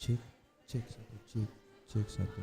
Cek, cek satu, cek satu.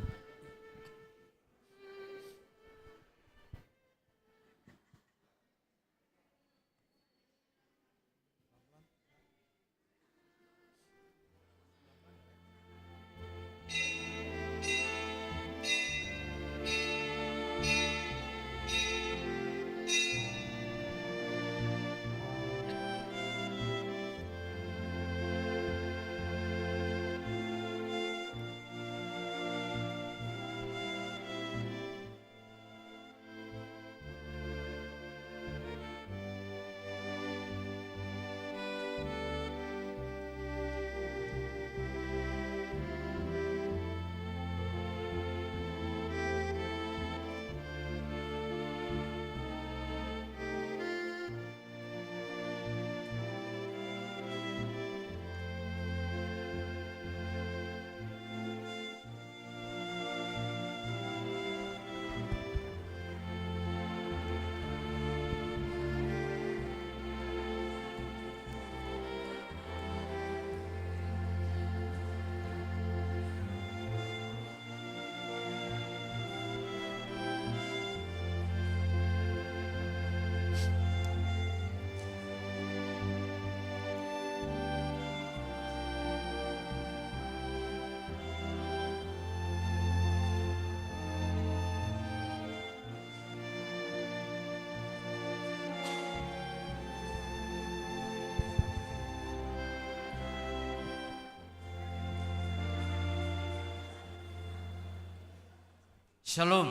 Shalom.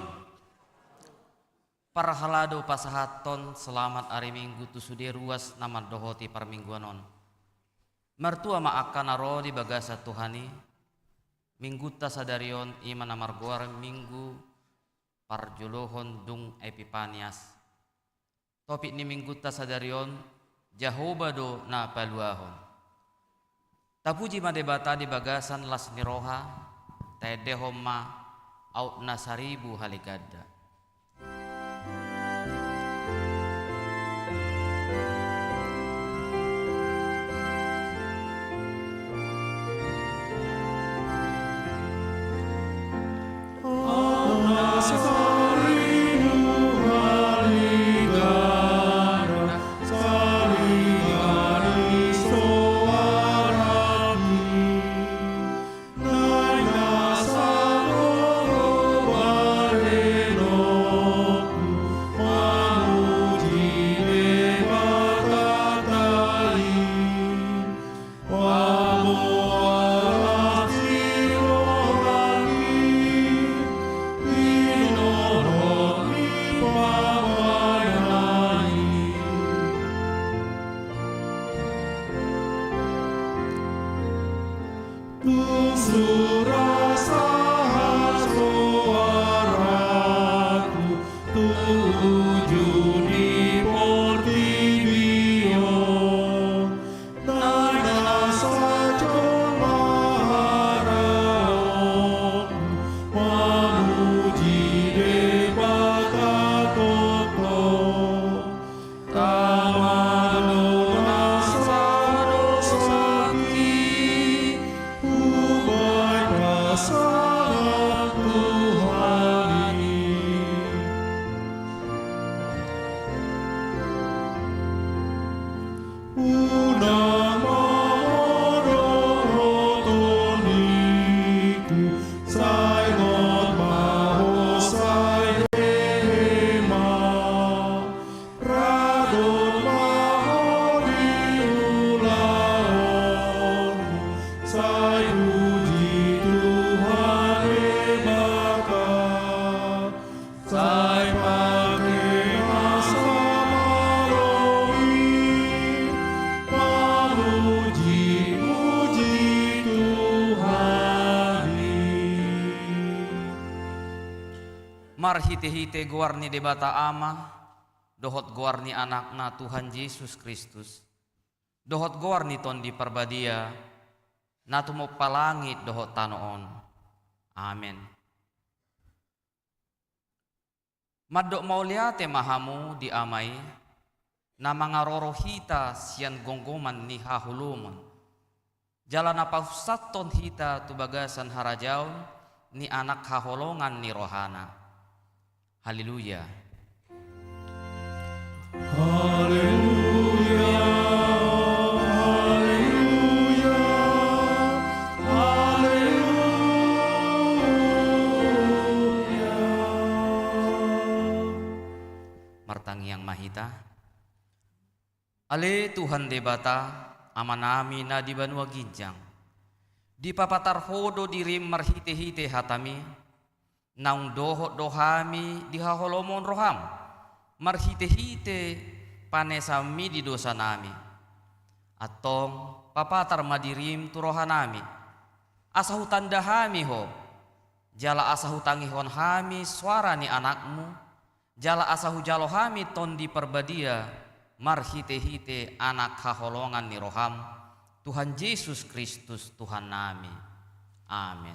Parhalado pasahaton selamat hari Minggu tu sude ruas nama dohoti parmingguanon. Mertua maakana ro di bagasa Tuhani. Minggu ta sadarion iman amargoar minggu parjolohon dung Epipanias. Topik ni minggu ta sadarion Jehovah do na paluahon. Tapuji madebata di bagasan las niroha tedehoma au nasaribu haligada. Mar hite-hite guarni debata ama, dohot guarni anakna Tuhan Yesus Kristus, dohot guarni ton di perbadia, natumo palangit dohot tanoon. Amen. Madok mauliate mahamu di amai, na mga rorohita siyan gonggoman ni hahulumon, Jalan apa saton hita tu bagasan harajaun ni anak haholongan ni rohana. Haleluya. Haleluya. Haleluya. Haleluya. Martangi yang mahita. Ale Tuhan debata amanami na di banua ginjang. Di papatar hodo dirim marhite-hite hatami. Naung dohot dohami di haholomon roham. Marhite-hite panesami di dosa nami. Atong papatar madirim tu rohanami. Asahu tandahami ho. Jala asahu tangihon hami suara ni anakmu. Jala asahu jalohami ton di perbadia. Marhite-hite anak haholongan ni roham Tuhan Yesus Kristus Tuhan nami. Amin.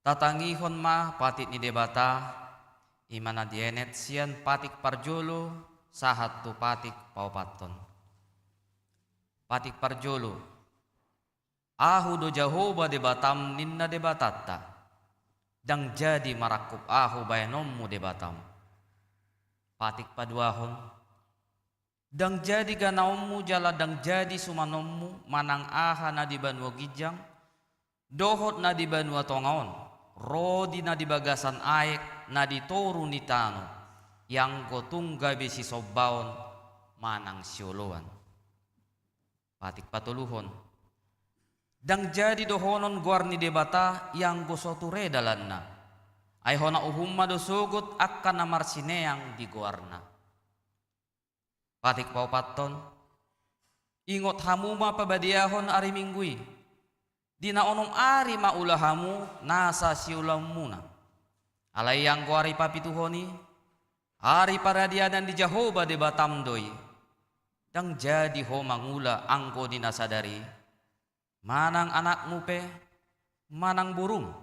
Tatangihon ma patit ni debata imana dienet sian patik parjolo sahat tu patik paupaton. Patik parjolo ahu do Jehovah debatam ninna debatatta dang jadi marakup ahu bayanommu debatam. Patik paduahon dang jadi ganaommu jala dang jadi sumanommu manang aha na di banua gijang dohot na di banua tongaon. Rodi na di bagasan aek na di toru ni tano yang ko tungga besi sobaon manang sioloan. Patik patuluhon dang jadi dohonon guar ni debata yang go soture dalanna ay hona uhumma do sugut akan namar sineang di guarna. Patik paupaton ingot hamuma pabadiahon ari minggui dina onom ari maulahamu nasa siulam muna. Alay yang ko ari papituhoni ari paradiadan di Jehovah de batamdoi dang jadi ho mangula angko dinasadari manang anakmu pe manang burung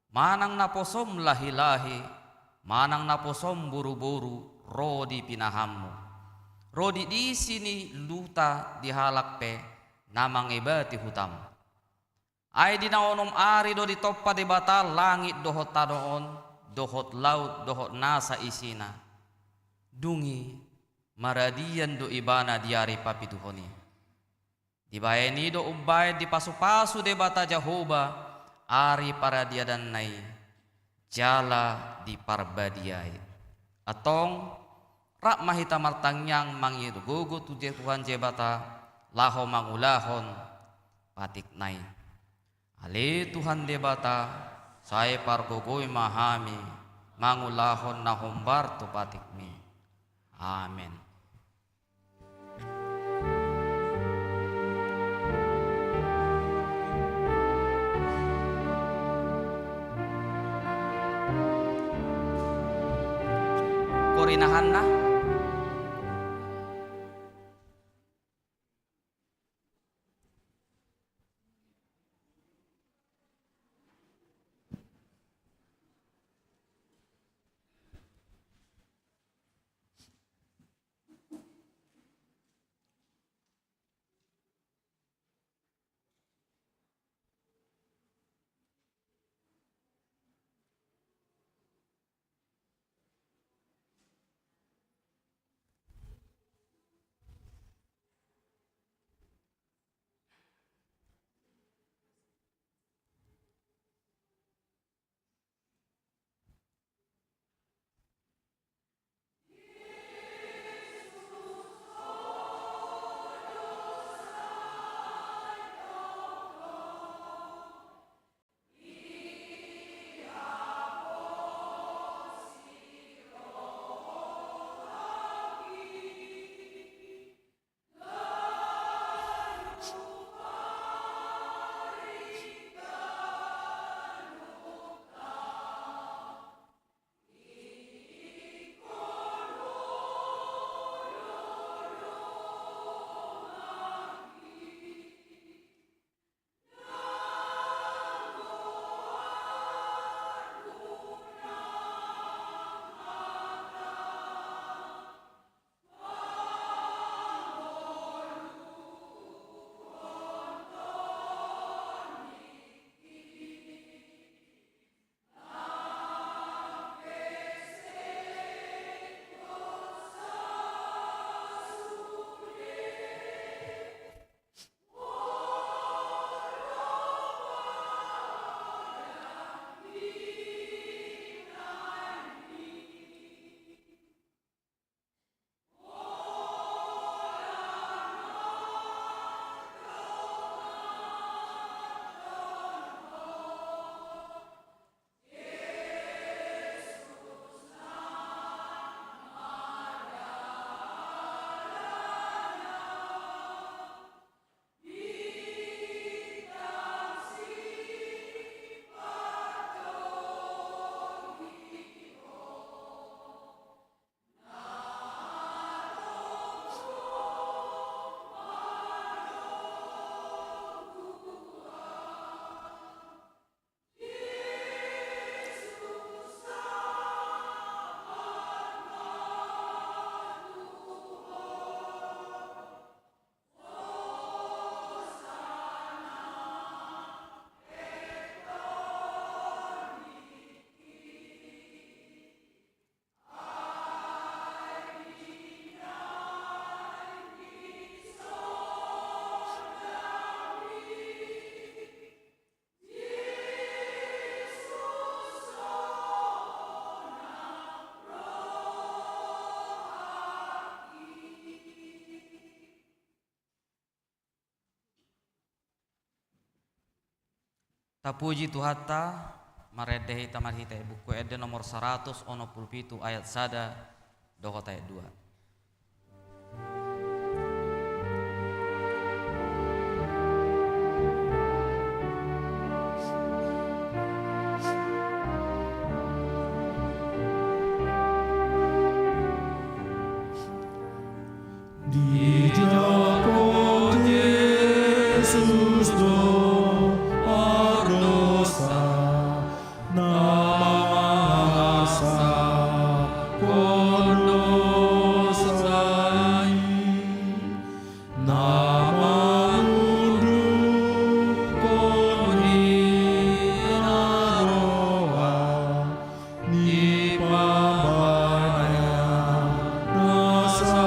manang naposom lahi-lahi manang naposom buru-buru rodi pinahammu rodi di sini luta dihalak pe namang ibati hutam. Ay di naonom ari do di toppa de bata langit dohot tadoon, dohot laut, dohot nasa isina. Dungi maradian do ibana diari papituhoni. Dibayani do ubay di pasu-pasu de bata Jehovah ari paradia dan nai jala di parbadiai. Atong rak mahita martangyang mangirugugo tu Tuhan jebata laho mangulahon patik nai. Ale Tuhan debata saya pargogoy mahami mangulahon na humbar tu patik mi. Amen. Korinahan na. Tapuji Tuhata maredehi tamarhita buku ede nomor 100 ono pulpitu ayat sada dohot ayat 2. Di Jago Yesus dosa namasa kodosai nama unduk konina roa nipabaya nasa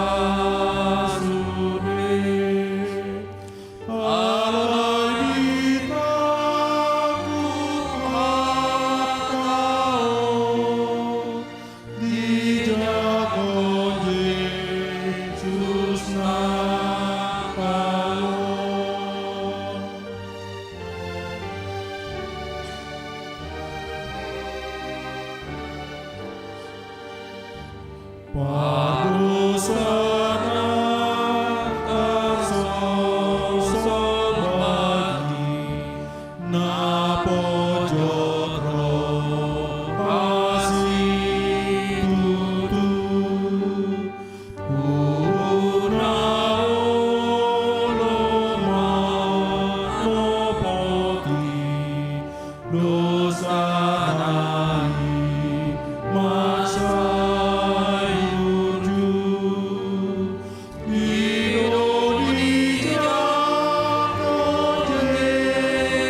Ardusana kasosok bagi na pojok roh asih tutu una oloma nopoti dosanai masai uju Indonesia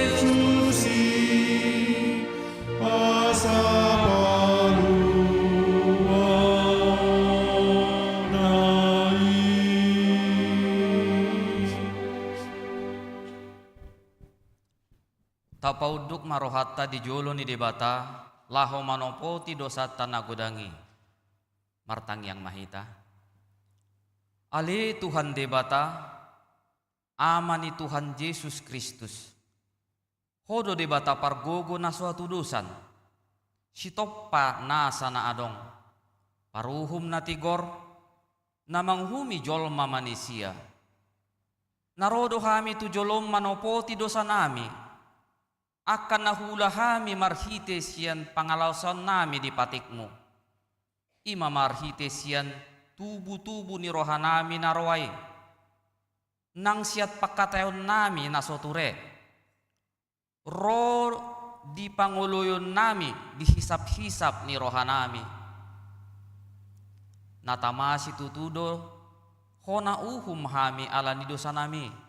Yesusi asa Tapauduk marohatta di jolo ni debata laho manopoti dosa tanah godangi martang yang mahita ale Tuhan debata amani Tuhan Yesus Kristus hodo debata pargogo na suatu dosan sitoppa nasa na adong paruhum na tigor na manghumi jolma manusia narodo kami tu jolom manopoti dosa nami akan nahula kami marhite sian pangalausan nami di patikmu. Ima marhite sian tubu-tubu ni rohanami narwai. Nang siat pakatayon nami nasoture. Ro di panguloyon nami dihisap-hisap ni rohanami. Natamasi tutudo hona uhum hami ala ni dosa nami.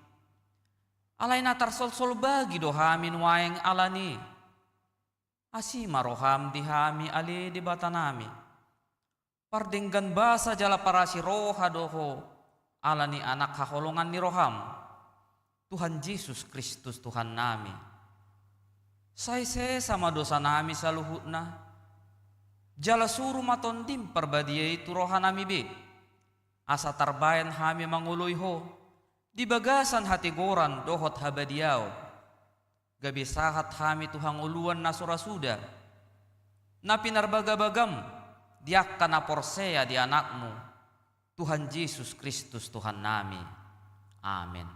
Alay na tarsol-sol bagi do hamin waeng alani. Asima roham di hami ali di bata nami. Pardenggan basa jala parasi roha doho alani anak haholongan ni roham. Tuhan Yesus Kristus Tuhan nami. Say sama dosa nami saluhutna. Jala suru matondim perbadia itu roha nami be. Asa tarbayan hami manguloy ho. Di bagasan hati goran dohot habadiau. Gabi sahat hami tuhang uluan na surasuda. Na pinarbagabagam diak kana porsea di anakmu. Tuhan Yesus Kristus Tuhan nami. Amin.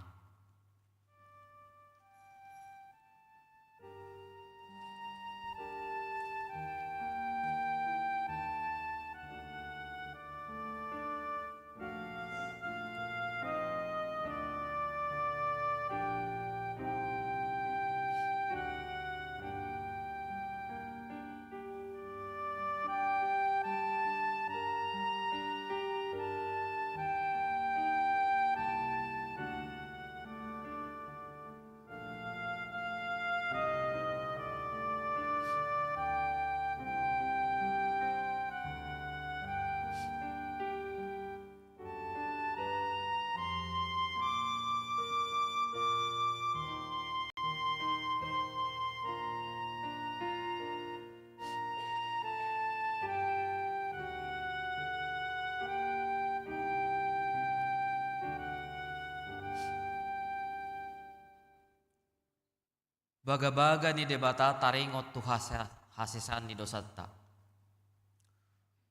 Baga-baga ni debata taringot tu hasisan ni dosatta.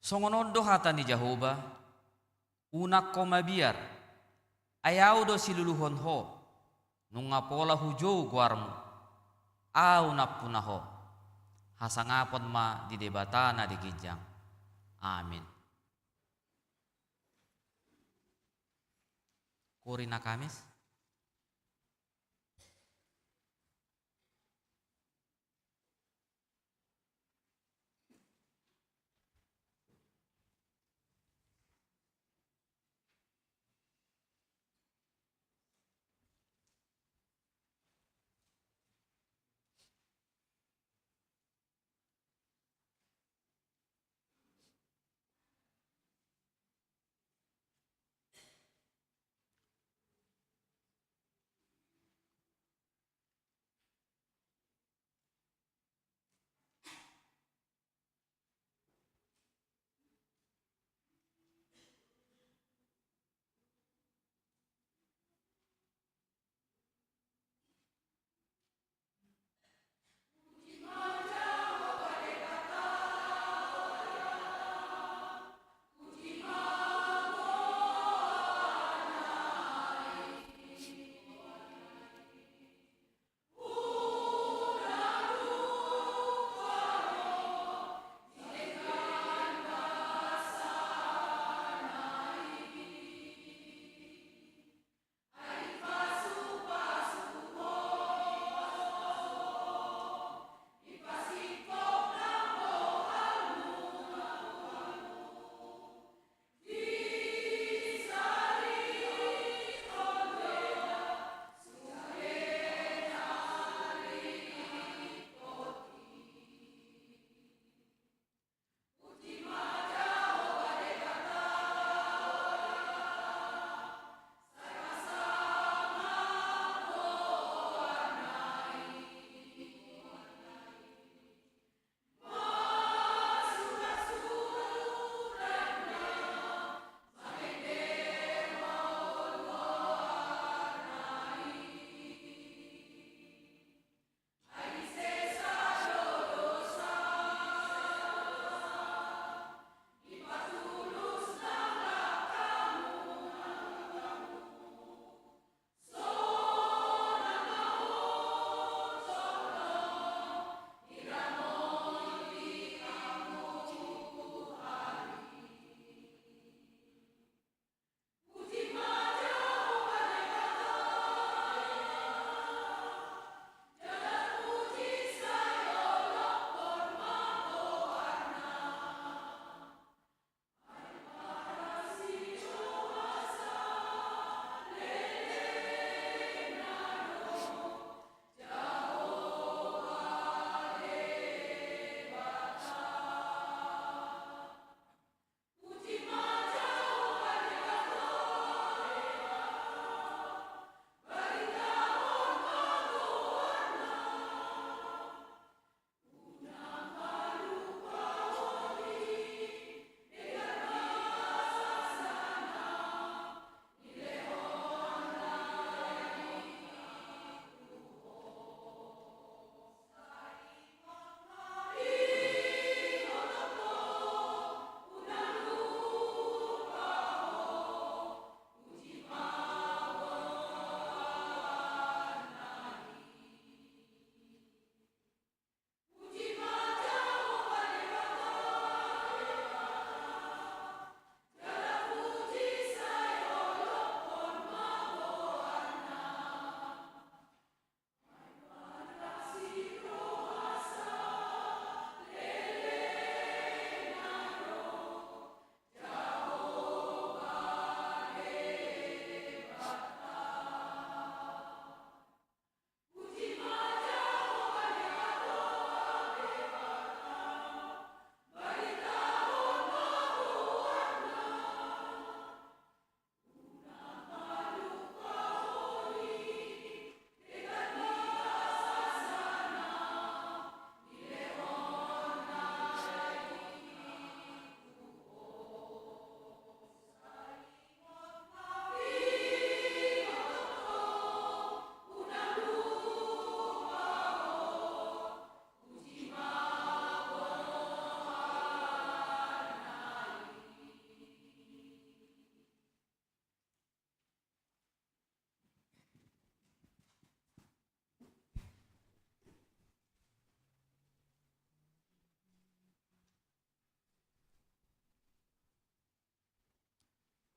Songonondo hata ni Jehovah, unak ko mabiar, ayaw do siluluhon ho, nung apola hujo guarmo, aw napunaho, hasangapon ma di debata na di gijang. Amin. Kuri na kamis.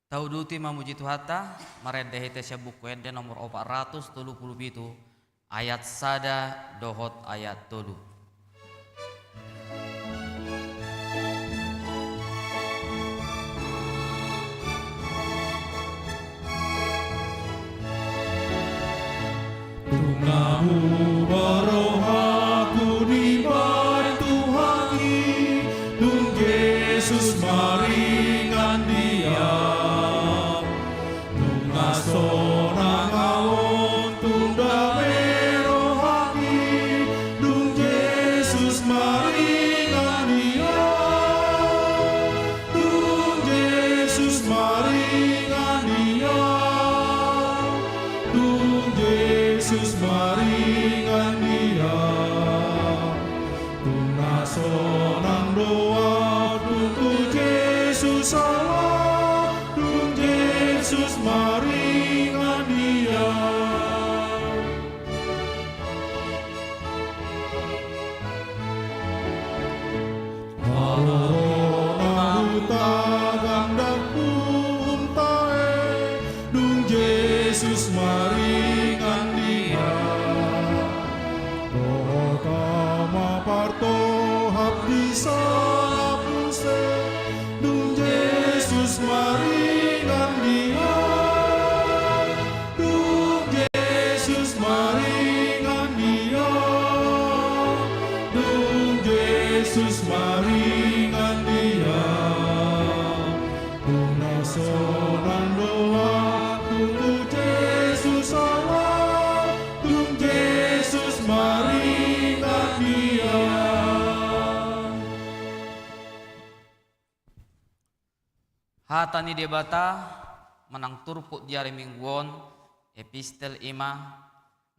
Tau duti mamuji Tuhata, marendehite buku ende nomor 437 ayat sada dohot ayat tolu. Tungamu barohaku di Tuhangi, Tung Yesus maringan dia. Tunga sonang awon tunda merohaki, Tung Yesus maringan dia. Tung Yesus maringan dia. Tung Yesus maringan dia. Tuna sonang doa Tung Yesus Allah. Tung Yesus maringan dia. Alorona huta gandak puntae, Tung Yesus maringan dia. Kota parto habdi salapuse, Tung Yesus maringan dia. Tung Yesus maringan dia. Tung Yesus maringan dia. Tuna sonang doa Tung Yesus Allah. Tung Yesus maringan dia. Hatani debata menang turpuk jari mingguon epistel ima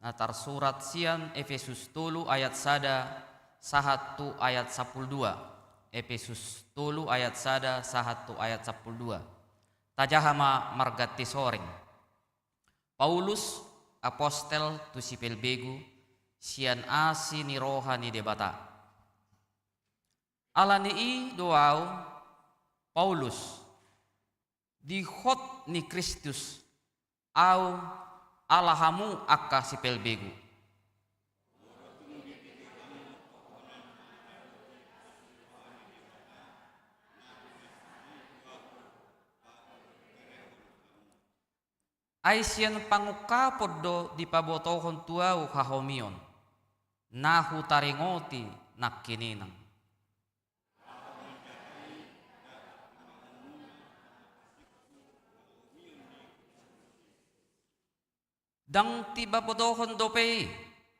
natar surat sian Efesus tolu ayat sada sahatu ayat 12. Efesus tolu ayat sada sahatu ayat 12. Tajahama margati soring Paulus apostel tu sipil begu sian asi ni rohani debata alani i doau Paulus di hot ni Kristus au alahamu akka sipil begu. Aisyan panguka poddo di pabotohon tuau kahomion nahu taringoti nakkininang. Dang tiba podohon dopei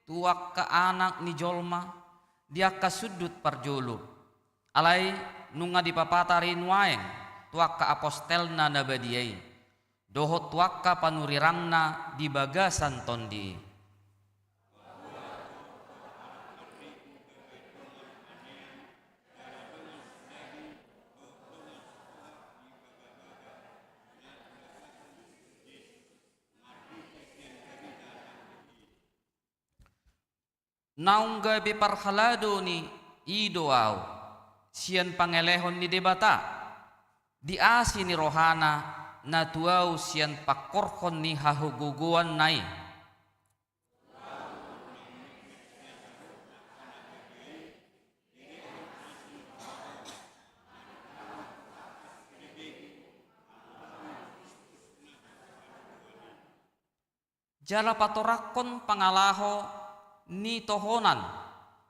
tuak ka anak ni jolma dia ka sudut parjulu alai nunga di papatarin waeng tuak ka apostelna nabadiai dohot tuak ka panurirangna di bagasan tondi. Naung gabi parhalado ni idoaw sian pangelehon ni debata di asi ni rohana na tuaw sian pakorhon ni hahuguguan nai. Jala patorakon pangalaho ni tohonan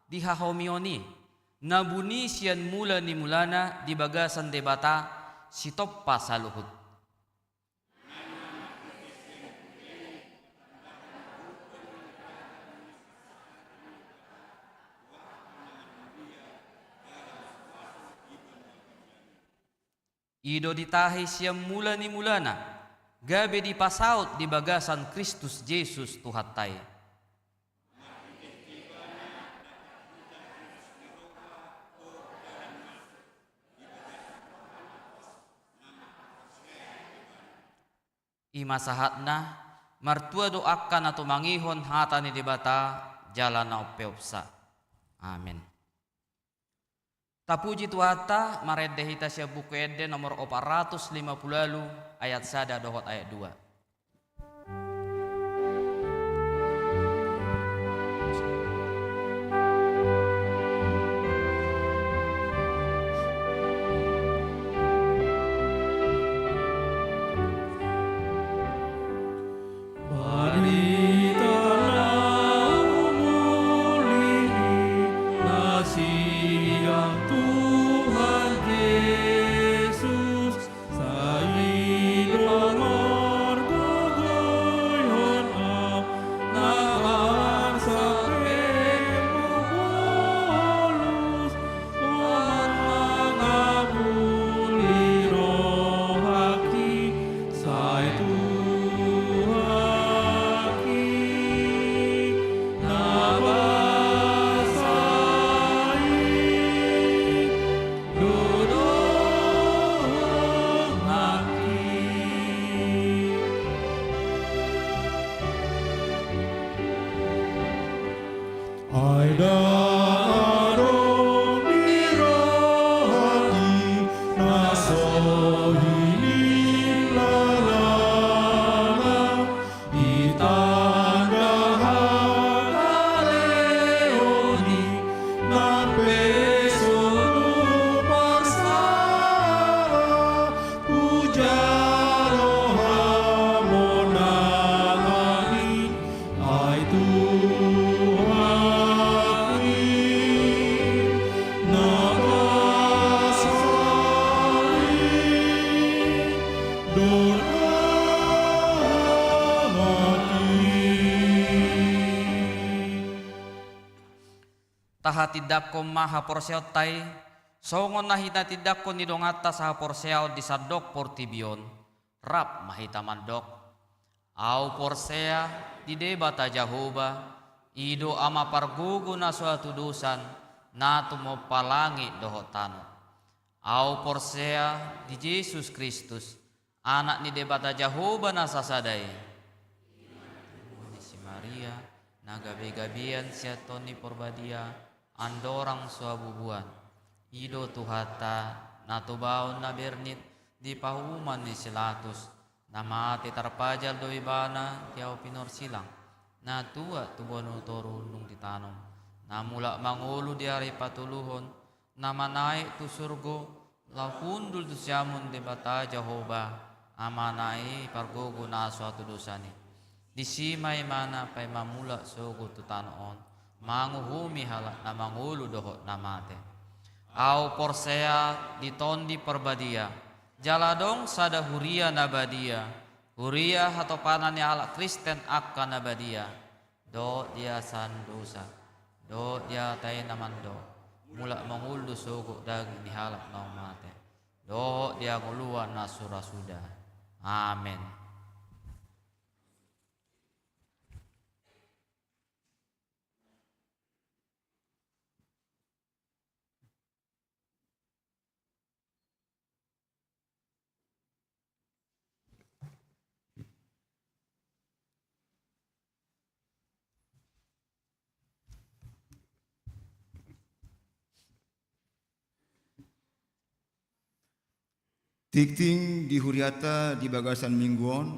di hahomioni nabuni sian mula ni mulana di bagasan debata sitoppa saluhut. Ido ditahi sian mula ni mulana gabe di pasaut di bagasan Kristus Yesus Tuhatai. Ima sahatna martua doakan atau mangihon hatani debata jalan na opeopsa. Amin. Tapuji Tuhata marede hita sia buku ede nomor 450 ayat sada dohot ayat 2. Taha tidakko maha porseot tai songon nahita tidakko nidongata saha porseao di sadok portibion rap mahita mandok au porsea di debata Jahoba ido ama pargugu na suatu dosan na tumo palangi dohotano au porsea di Yesus Kristus anak ni debata Jahoba na sasadai si Maria nagabe-gabian siatoni porbadia andorang suabubuan ido Tuhata natubaon na bernit di pahuman ni silatus namati tarpajal do ibana tiaw pinor silang na tua tubono torun nung ditanom namula mangulu di hari patuluhon namanai tu surgo lakundul tu siamun di bata Jahoba amanai pargogo na suatu dosani disimay mana pay mamula sogo tu tanon manguhumi halak na mangulu dohot namate au porsea ditondi perbadia jaladong sada huria nabadia huria atau panani halak Kristen akka nabadia do dia sandosa do dia tay namando mula mangulu sogo daging ni halak namate do dia nguluan nasura sudah amin. Tikting di Huriata di Bagasan Mingguon,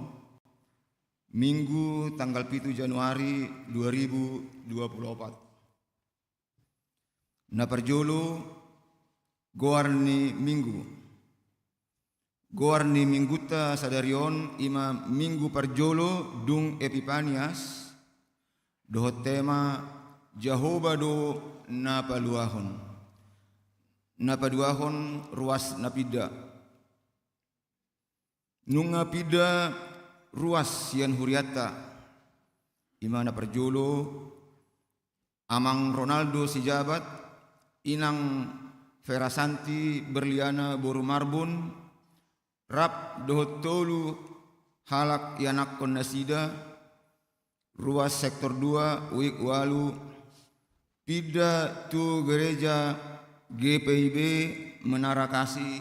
Minggu tanggal 7 Januari 2024. Naparjolo Goarni Minggu. Goarni Mingguta sadarion ima Minggu parjolo dung Epipanias dohot tema Jahoba do napaluahon. Napaduahon ruas napida. Nunga pida ruas sian Huriata imana perjolo amang Ronaldo si jabat inang Ferasanti berliana boru marbun rap dohot tolu halak yanak nasida ruas sektor 2 uik walu pida tu gereja GPIB Menara Kasih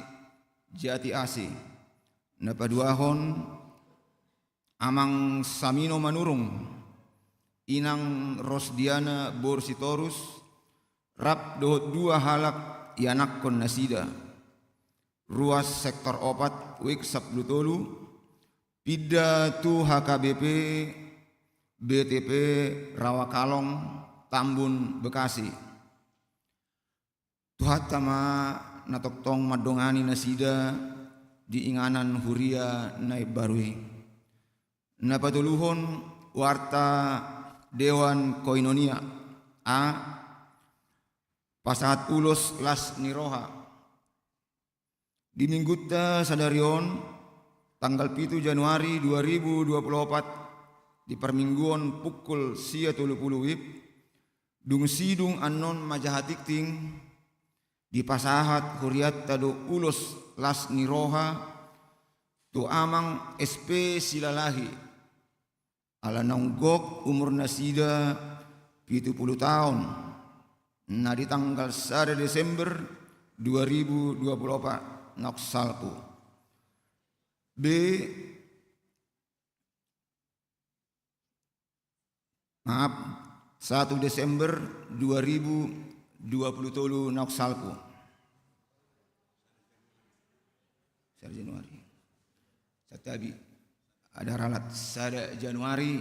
Jati Asih napaduahon amang Samino Manurung inang Rosdiana Borsitorus rap dohot 2 halak ianakkon nasida ruas sektor opat wik 10 pida tu HKBP BTP Rawakalong Tambun Bekasi tuhatama natoktong madongani nasida di inganan huria naib barui napatuluhon warta Dewan Koinonia a pasahat ulos las niroha di minggutta sadarion tanggal 7 Januari 2024 di permingguan pukul 30 WIB dung sidung anon majahatikting di pasahat huriat tado ulos las niroha tu amang SP silalahi ala nonggok umur nasida 70 tahun na di tanggal 1 Desember 2024 noksalpu B 1 Desember 2023 noksalpu 1 Januari satabi ada ralat 1 Januari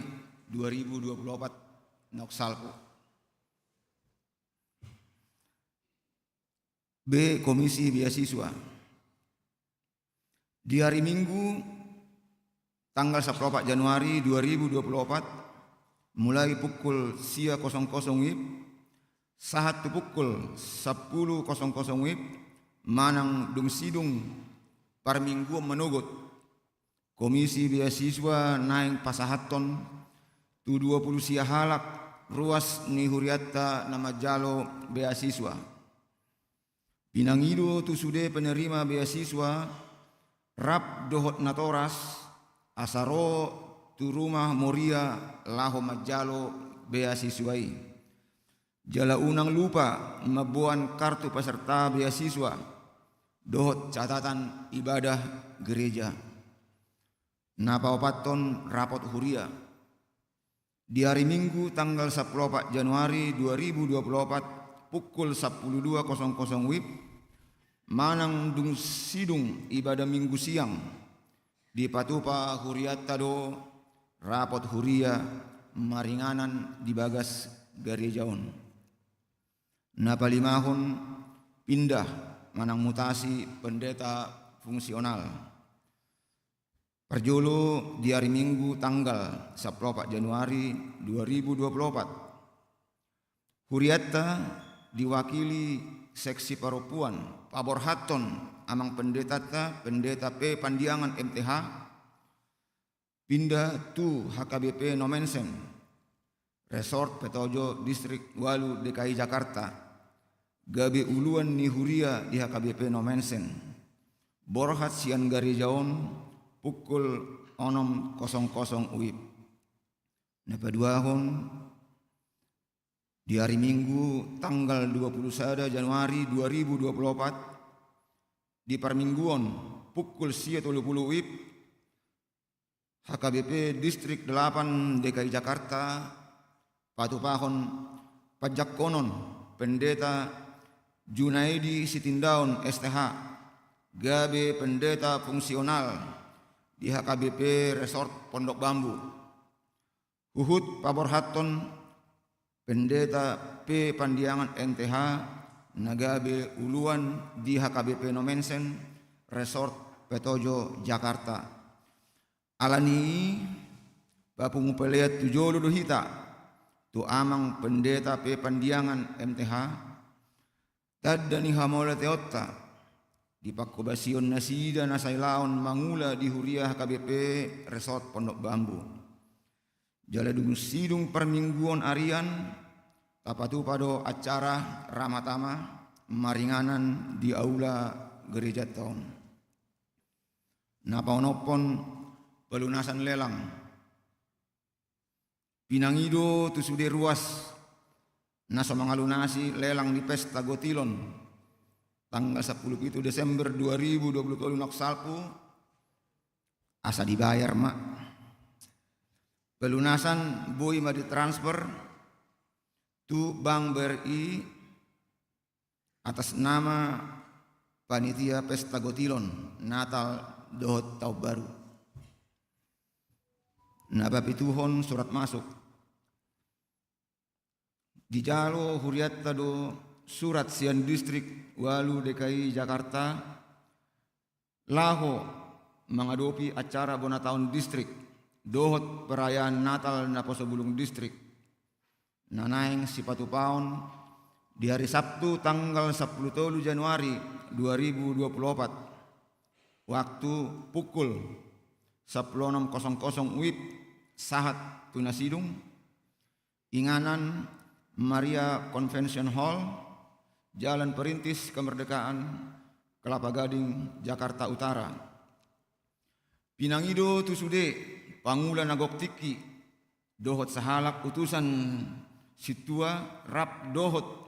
2024 noksalpu B. Komisi Beasiswa di hari Minggu tanggal 14 Januari 2024 mulai pukul 00 WIB sahat pukul 10.00 WIB manang dung sidung parminggu menugut Komisi Beasiswa naing pasahaton tu 20 sia halak ruas ni huriatta nama jalo beasiswa Pinangido tu sude penerima beasiswa rap dohot natoras asaro tu rumah moria laho majalo beasiswai jala unang lupa mabuan kartu peserta beasiswa dohot catatan ibadah gereja napa opaton rapot huria di hari Minggu tanggal 14 Januari 2024 pukul 12.00 WIB manang dung sidung ibadah minggu siang di patupa huriat tado rapot huria maringanan di bagas gerejaon napalimahon pindah manang mutasi pendeta fungsional perjolo di hari Minggu tanggal 14 Januari 2024 huriatta diwakili seksi perempuan Pabor Haton amang pendeta P Pandiangan MTH pindah tu HKBP Nomensen Resort Petojo Distrik Walu DKI Jakarta gabe uluan ni huria di HKBP Nomensen borhat sian garejaon pukul 6.00 WIB napaduahon di hari Minggu tanggal 21 Januari 2024 di permingguan pukul 10.30 WIB HKBP Distrik 8 DKI Jakarta patupahon pajak konon pendeta Junaidi Sitindaun STH gabe pendeta fungsional di HKBP Resort Pondok Bambu Uhud Pabor Haton pendeta P Pandiangan NTH nagabe uluan di HKBP Nomensen Resort Petojo Jakarta alani bapung peleat tujolo dohita tu amang pendeta P Pandiangan MTH tadani hamola teotta di pakobasion nasida nasailaon mangula di huria HKBP Resort Pondok Bambu jala dung sidung permingguan arian tapatu pado acara ramatama maringanan di aula gereja tahun napaonopon pelunasan lelang pinangido tu sude ruas naso mangalunasi lelang di pesta Gotilon tanggal 10 Desember 2020 noksalpu asa dibayar mak pelunasan boy ma ditransfer tu Bank BRI atas nama Panitia Pesta Gotilon Natal Dohot Tahun Baru. Nabapituhon surat masuk. Di jalo huriatta do surat sian distrik Walu DKI Jakarta laho mengadopi acara bona tahun distrik dohot perayaan Natal na Posobulung distrik nanaing sipatu paon di hari Sabtu tanggal 10 Januari 2024 waktu pukul 16.00 WIB sahat tunasidung inganan Maria Convention Hall Jalan Perintis Kemerdekaan Kelapa Gading Jakarta Utara. Pinangido tusude Pangula Nagok Tiki dohot sahalak utusan situa rap dohot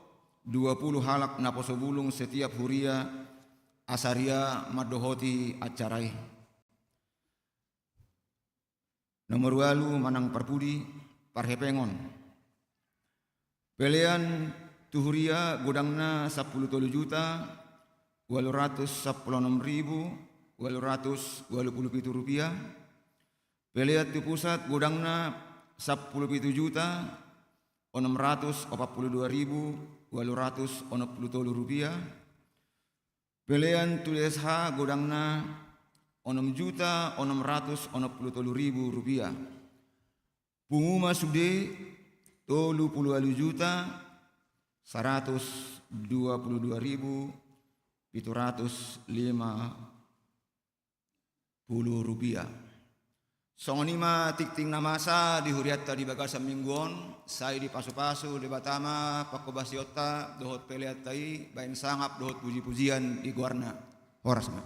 20 halak na Posobulung setiap huria asaria madohoti acarai. Nomor walu manang perpudi parhepengon. Pelean tuhuria godangna 10 juta 816.827 rupiah. Peleat tu pusat godangna 10 juta 642.860 rupiah. Pelean tu SH godangna 6.663.000 rupiah. Punguma sude 30 juta 122.750 rupiah. Songonima tikting namasa di huriatta di bagasa mingguon, saya di pasu-pasu di batama pakobasiota dohot peleatai bain sangap dohot puji-pujian di guarna horasna.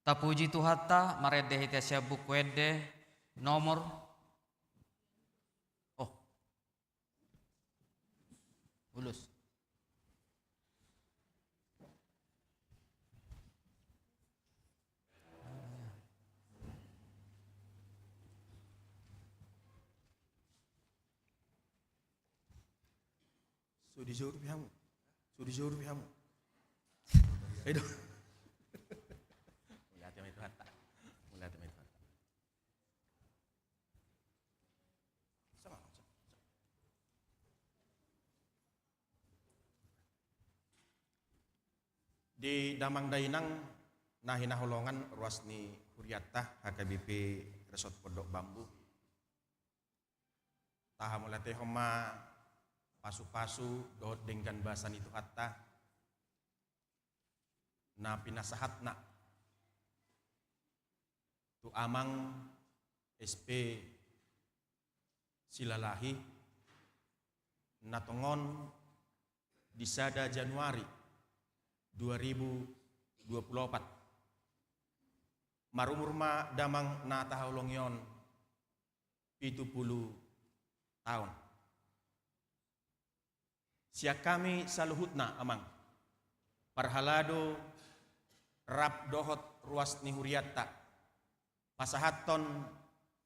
Tapuji Tuhatta marede hita syabuk wede nomor ulus. Sudi juru pihamu. Ayo. Mulai itu hatta. Di Damang Dainang nahina holongan ruasni huriatta HKBP Resort Pondok Bambu. Taha mulai teh homa pasu-pasu dohot dengan bahasan itu hatta na pinasahat na tu amang SP silalahi natongon di sada Januari 2024 marumurma damang na tahaulongyon 70 tahun. Siak kami saluhutna amang parhalado rap dohot ruas ni huriatta pasahaton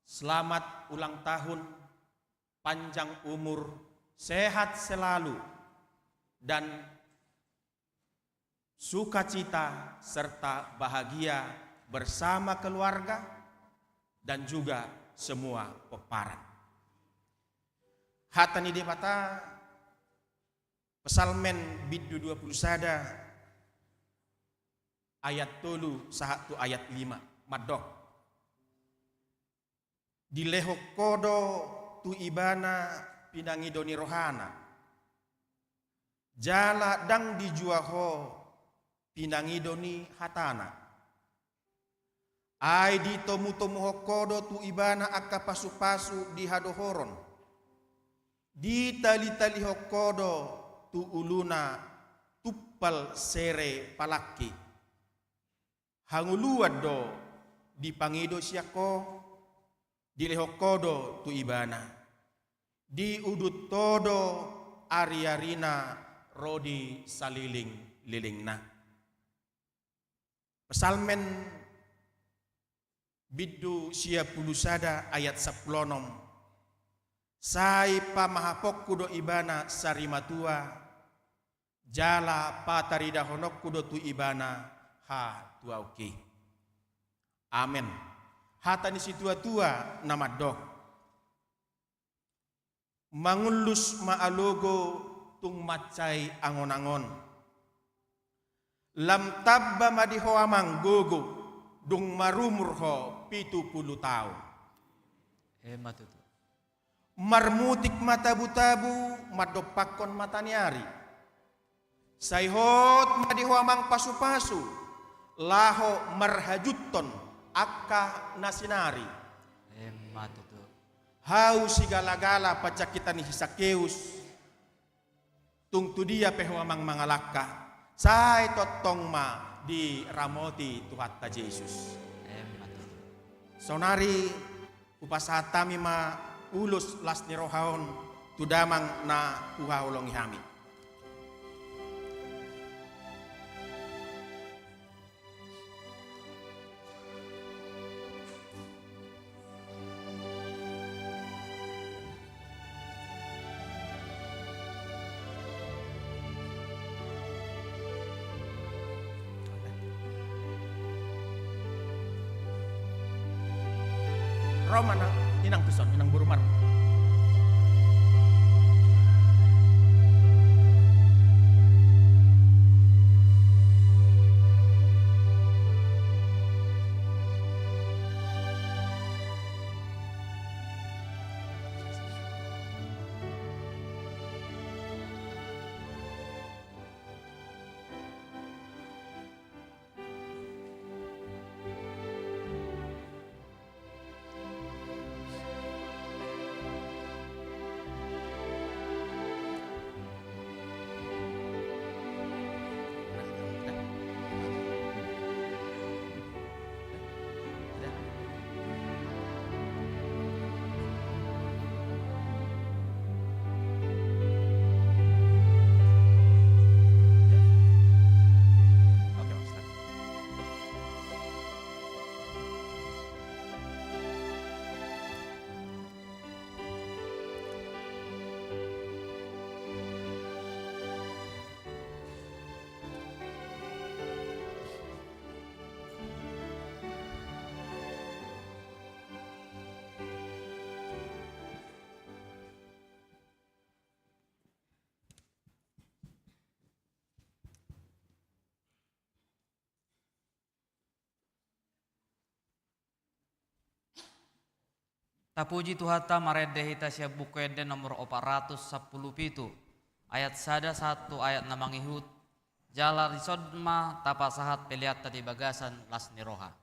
selamat ulang tahun panjang umur sehat selalu dan sukacita serta bahagia bersama keluarga dan juga semua peparan. Hatani depata Pesalmen biddu 20 sada ayat 3 sahatu ayat 5 madok. Dilehok kodo tu ibana pinangidoni rohana. Jala dang dijuaho pinangidoni hatana. Ai di tomu-tomu hokodo tu ibana akka pasu-pasu di hadohoron. Di tali-tali hokodo tu uluna tuppal sere palaki. Hanguluad do di pangido siako di lehokodo tu ibana. Di udut todo ari-arina rodi saliling lilingna. Pesalmen Biddu sia pulusada ayat 10. Sai pamahapokku do ibana sarimatua, jala patarida honokku do tu ibana ha tua oke. Amen. Hatani si tua-tua nama dok. Mangulus maalogo tung macai angon-angon. Lam tabba madiho amang gogo dung marumurho 70 tahun. Hemat itu. Marmutik matabu-tabu madopakon mataniari. Saihot madiho amang pasu-pasu laho marhajuton akka nasinari. Hemat itu. Hau sigala-gala pacakitani hisakeus tung tu dia peho amang mangalaka. Sai totong ma di ramoti Tuhan ta Yesus. Hemat itu. Sonari upasatami ma ulus las ni rohaon tudamang na kuhaulong ihami. Roma nang inang tuson, inang burumar. Tapuji Tuhata marede hita siya bukwede nomor 417 ayat sada 1 ayat namangihut jala risodma tapasahat peliat tadi bagasan las niroha.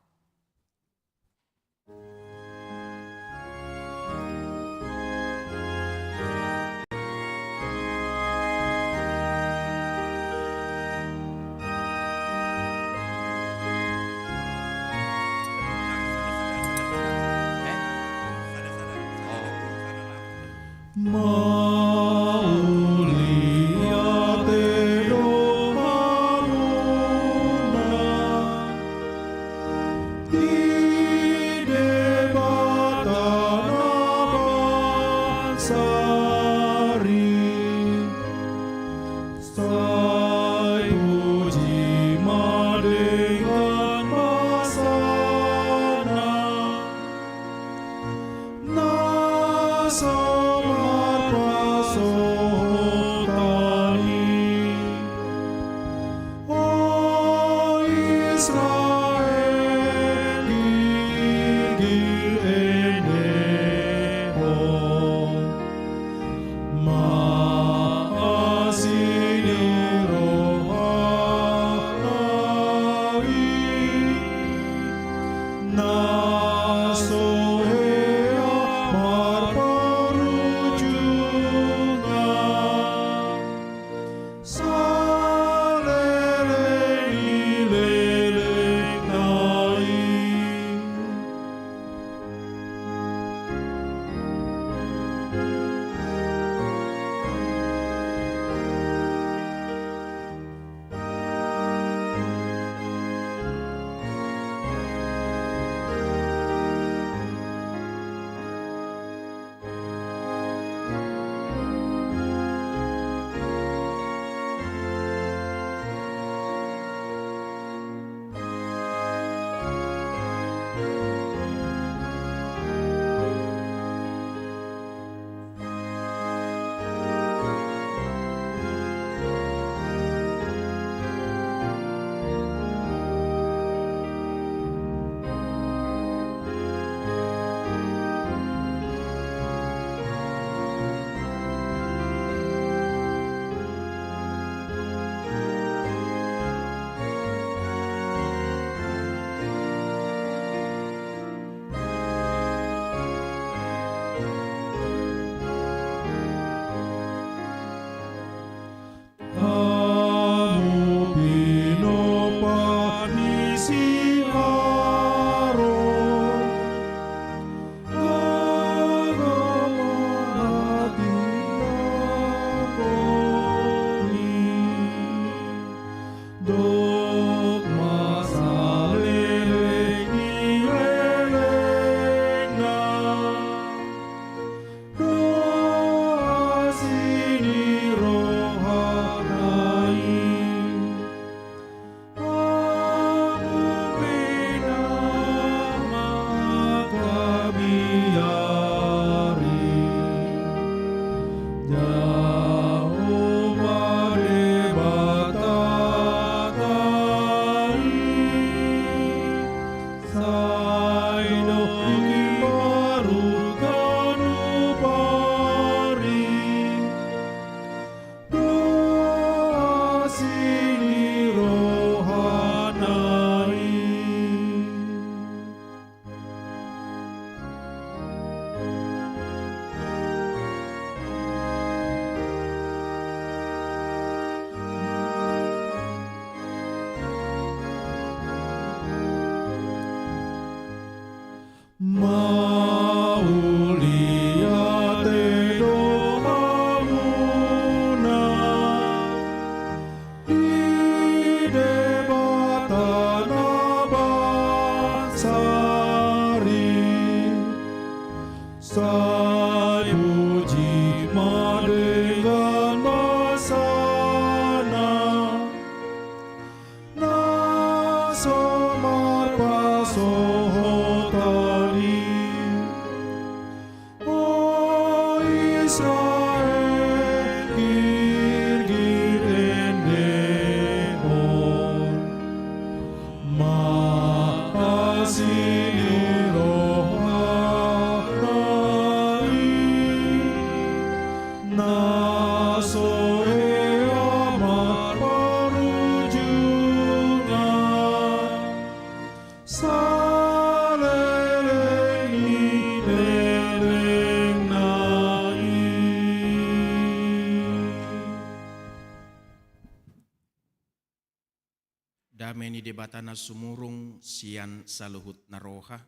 dameni debatana sumurung sian saluhut naroha.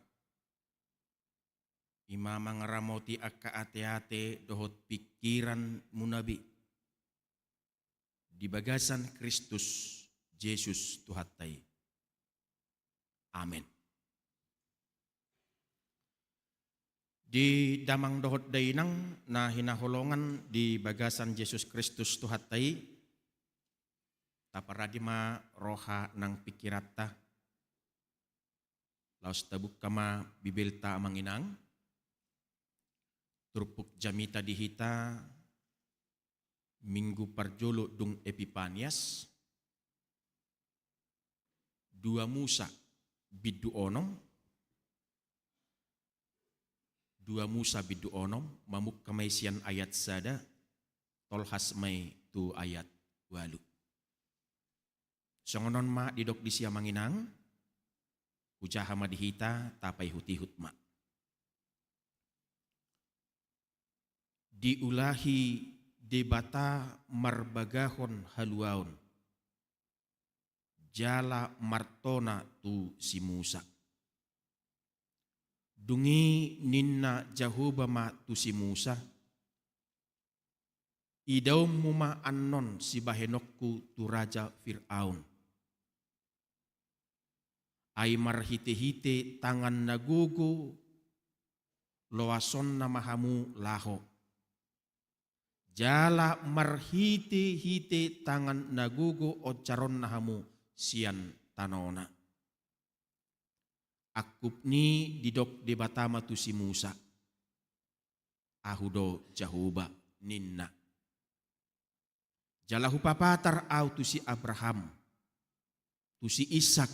Ima mangaramoti akka ate-ate dohot pikiran munabi. Di bagasan Kristus Yesus Tuhattai. Amin. Di damang dohot dainang na hinaholongan di bagasan Yesus Kristus Tuhattai. Taparadima roha nang pikirata. Laos tabuk kama bibilta amanginang. Turpuk jamita dihita Minggu Parjolo dung Epipanias 2 Musa bidu onom 2 Musa bidu onom mamuk kamaisian ayat sada tolhas may tu ayat walu. Songonon ma didok di siya manginang ujaha madihita tapay hutihut ma. Diulahi debata marbagahon haluaon. Jala martona tu si Musa. Dungi ninna Jahobama tu si Musa. Idaw muma annon si bahenokku tu Raja Fir'aun. Ay marhite-hite tangan nagugo loason na mahamu laho. Jala marhite-hite tangan nagugo o caron nahamu sian tanona. Akup ni didok debatama tu si Musa. Ahudo Jahoba ninna. Jala hupapatar au tu si Abraham. Tu si Ishak.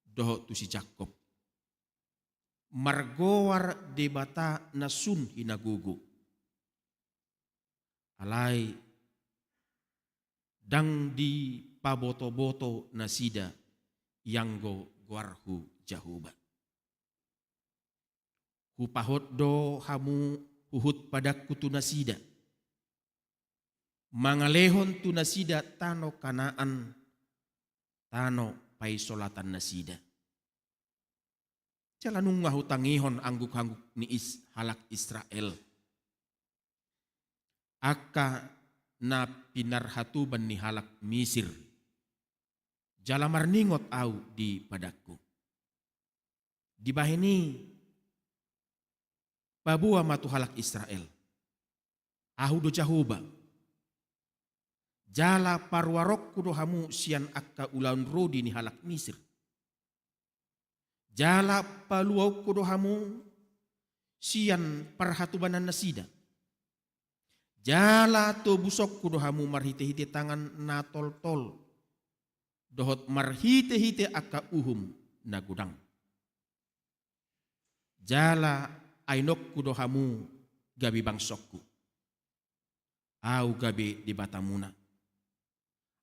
Doho tu si Jakob. Margowar debata nasun hinagugo. Alai dang di paboto-boto nasida yanggo guarhu Jahoba. Hupahot do hamu uhut pada kutu nasida. Mangalehon tu nasida tano Kanaan tano paisolatan nasida. Jalanung ngahutangihon angguk-angguk ni halak Israel. Aka na pinarhatuban ni halak Misir. Jalamar ningot au di padaku. Di bahini pabuah matu halak Israel. Ahu do Jahoba. Jala parwarok kudo hamu sian akka ulaun rodi ni halak Misir. Jala paluau kudo hamu sian parhatubanan nasida. Jala to busok kudo hamu marhite-hite tangan na tol-tol. Dohot marhite-hite akka uhum na gudang. Jala ainok kudo hamu gabi bangsokku. Au gabi di batamuna.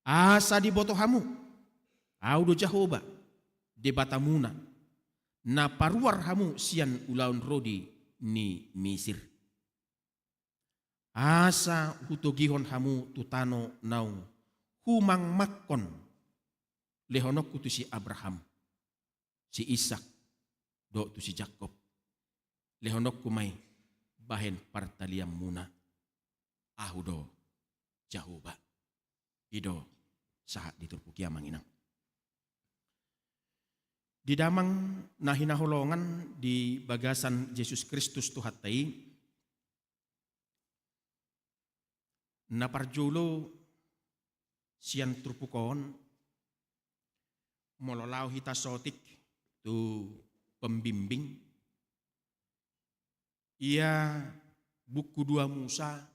Asa di boto hamu. Au do Jahoba di batamuna. Na paruar hamu sian ulaun rodi ni Misir. Asa hutogihon hamu tutano naung humang makkon lehonok kutu si Abraham, si Ishak, do tu si Jakob. Lehonok kumay bahen partaliam muna. Ahudo Jahoba. Ido sahat diturpukia manginang. Di damang nahinaholongan di bagasan Yesus Kristus Tuhattai. Naparjulo sian turpukon mololau hita sotik tu pembimbing. Ia buku 2 Musa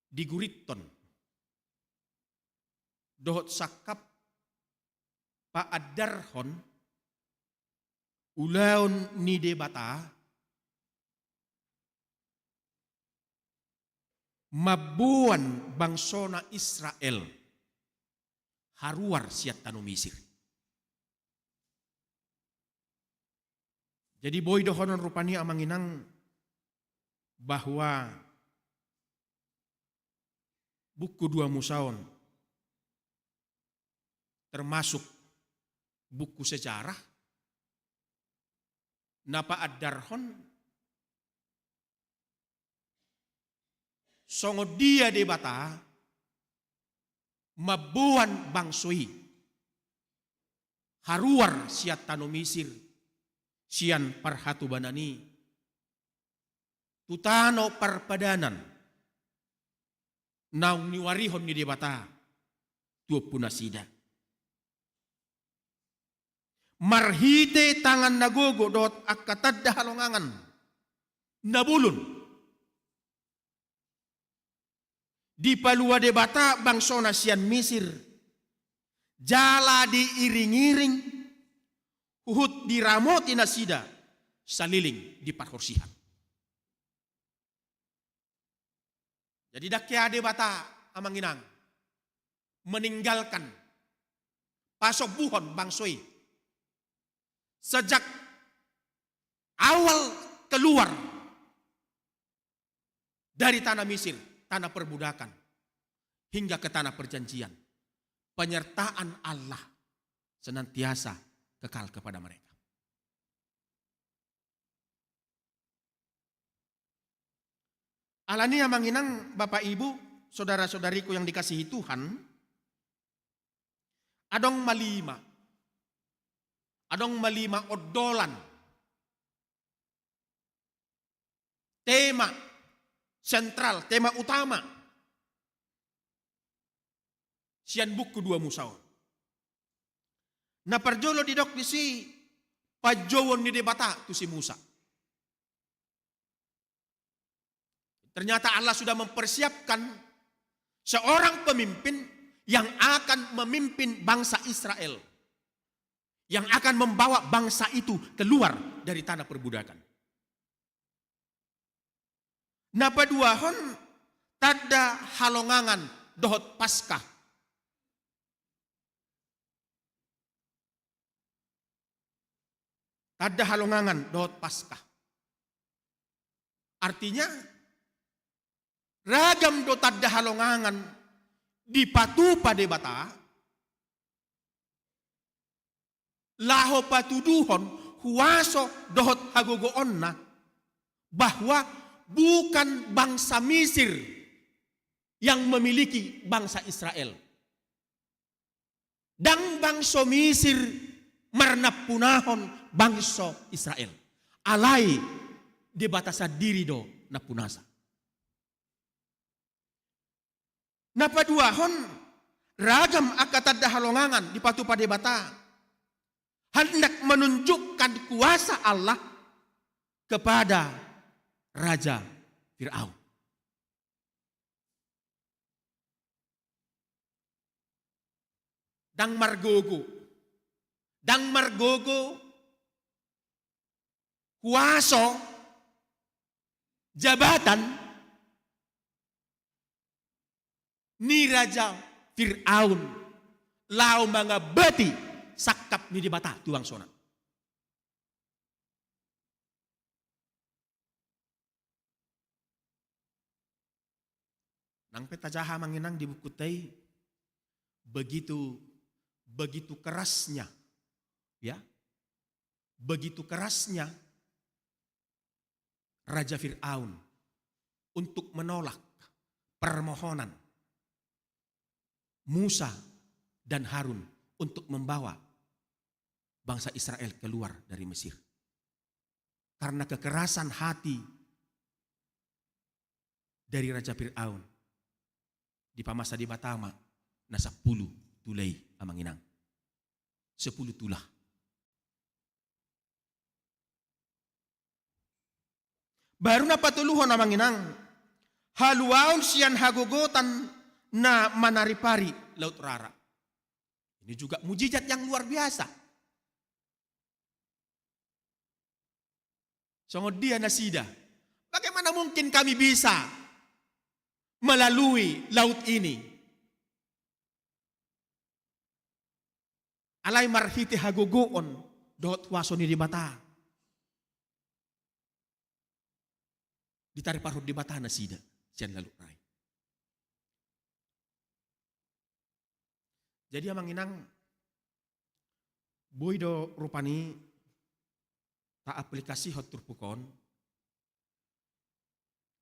diguriton. Dohot sakap paadarhon ulaun ni debata mabuan bangsona Israel haruar siat tanu Misir. Jadi boy dohonon rupani amanginang bahwa buku 2 Musaon termasuk buku sejarah, napa ad-darhon, songo dia de bata, mabuan bangsui, haruar siat tano Misir, sian parhatu banani, tutano parpadanan, naung niwarihon ni debata, tuo punasida. Marhite tangan nagogo dot akatadda halongangan, nabulun. Di palua debata bangsona sian Misir, jala diiring-iring, uhut diramoti nasida, saliling di parhorsihan. Jadi dakya debata amanginang, meninggalkan pasok buhon bangsoi. Sejak awal keluar dari tanah Mesir, tanah perbudakan, hingga ke tanah perjanjian, penyertaan Allah senantiasa kekal kepada mereka. Alania manginang Bapak Ibu, saudara-saudariku yang dikasihi Tuhan, adong malima odolan, tema sentral, tema utama, sian buku 2 Musa. Na parjolo didok di si pajowon ni debata tu si Musa. Ternyata Allah sudah mempersiapkan seorang pemimpin yang akan memimpin bangsa Israel. Yang akan membawa bangsa itu keluar dari tanah perbudakan. Napa duahon tada halongangan dohot Paskah. Tada halongangan dohot Paskah. Artinya ragam do tada halongangan di patu pada bata, laho patuduhon huaso dohot hagogo onna bahwa bukan bangsa Mesir yang memiliki bangsa Israel. Dan bangsa Mesir marnapunahon bangsa Israel. Alai di batasa diri do napunasa. Napaduahon ragam akatadda halongangan di patu pada bata hendak menunjukkan kuasa Allah kepada Raja Fir'aun. Dang margogo kuaso jabatan ni Raja Fir'aun lau mga bati sakap ni dibata tuang sona. Nang petajaha manginang di buku tay begitu kerasnya, ya, begitu kerasnya Raja Fir'aun untuk menolak permohonan Musa dan Harun untuk membawa bangsa Israel keluar dari Mesir. Karena kekerasan hati dari Raja Fir'aun di pamasa di Batama na 10 tulay amanginang. 10 tulah. Baru na patuluhon amanginang haluaon sian hagogotan na manaripari Laut Rara. Ini juga mujizat yang luar biasa. Songod dia nasida. Bagaimana mungkin kami bisa melalui laut ini? Alay marhiti hagogoon dohot waso ni di bata. Ditarik parhod di bata nasida. Sian lalu rai. Jadi amanginang Boido rupani ta aplikasi hot turpukon.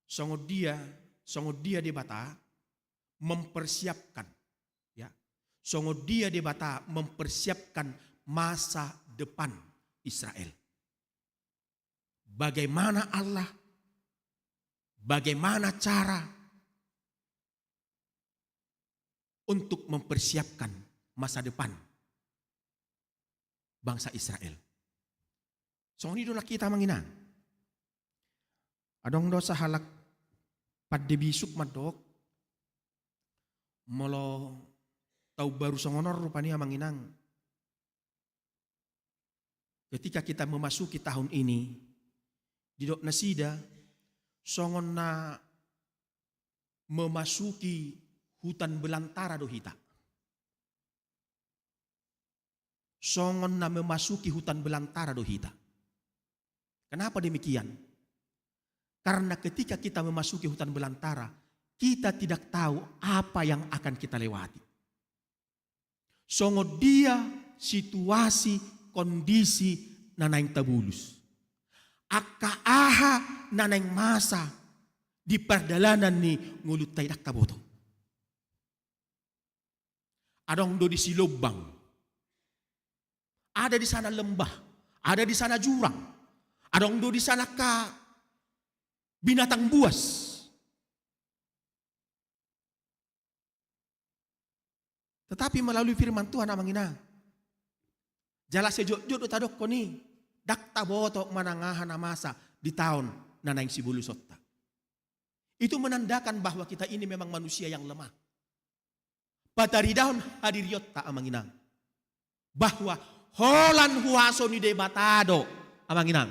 Songo dia di bata mempersiapkan, ya. Songo dia di bata mempersiapkan masa depan Israel. Bagaimana Allah, bagaimana cara untuk mempersiapkan masa depan bangsa Israel. So ini dola kita mangina. Adong dosa halak pada bisuk madok molo tau baru songonor rupanya manginang. Ketika kita memasuki tahun ini di dok nasida songon na memasuki hutan belantara dohita. Songon na memasuki hutan belantara dohita. Kenapa demikian? Karena ketika kita memasuki hutan belantara, kita tidak tahu apa yang akan kita lewati. Songo dia situasi kondisi nanaing tabulus. Akka aha nanaing masa di perjalanan ni ngulut taidak taboto. Adong do di silobang. Ada di sana lembah, ada di sana jurang, ada di sana ka binatang buas. Tetapi melalui firman Tuhan amangina, jala sejok-jok tadok ko ni, dakta boto manangahan masa di tahun nanaing sibulu sotta. Itu menandakan bahwa kita ini memang manusia yang lemah. Patari daun hadiriot ta amangina, bahwa holan huaso ni debatado amanginang.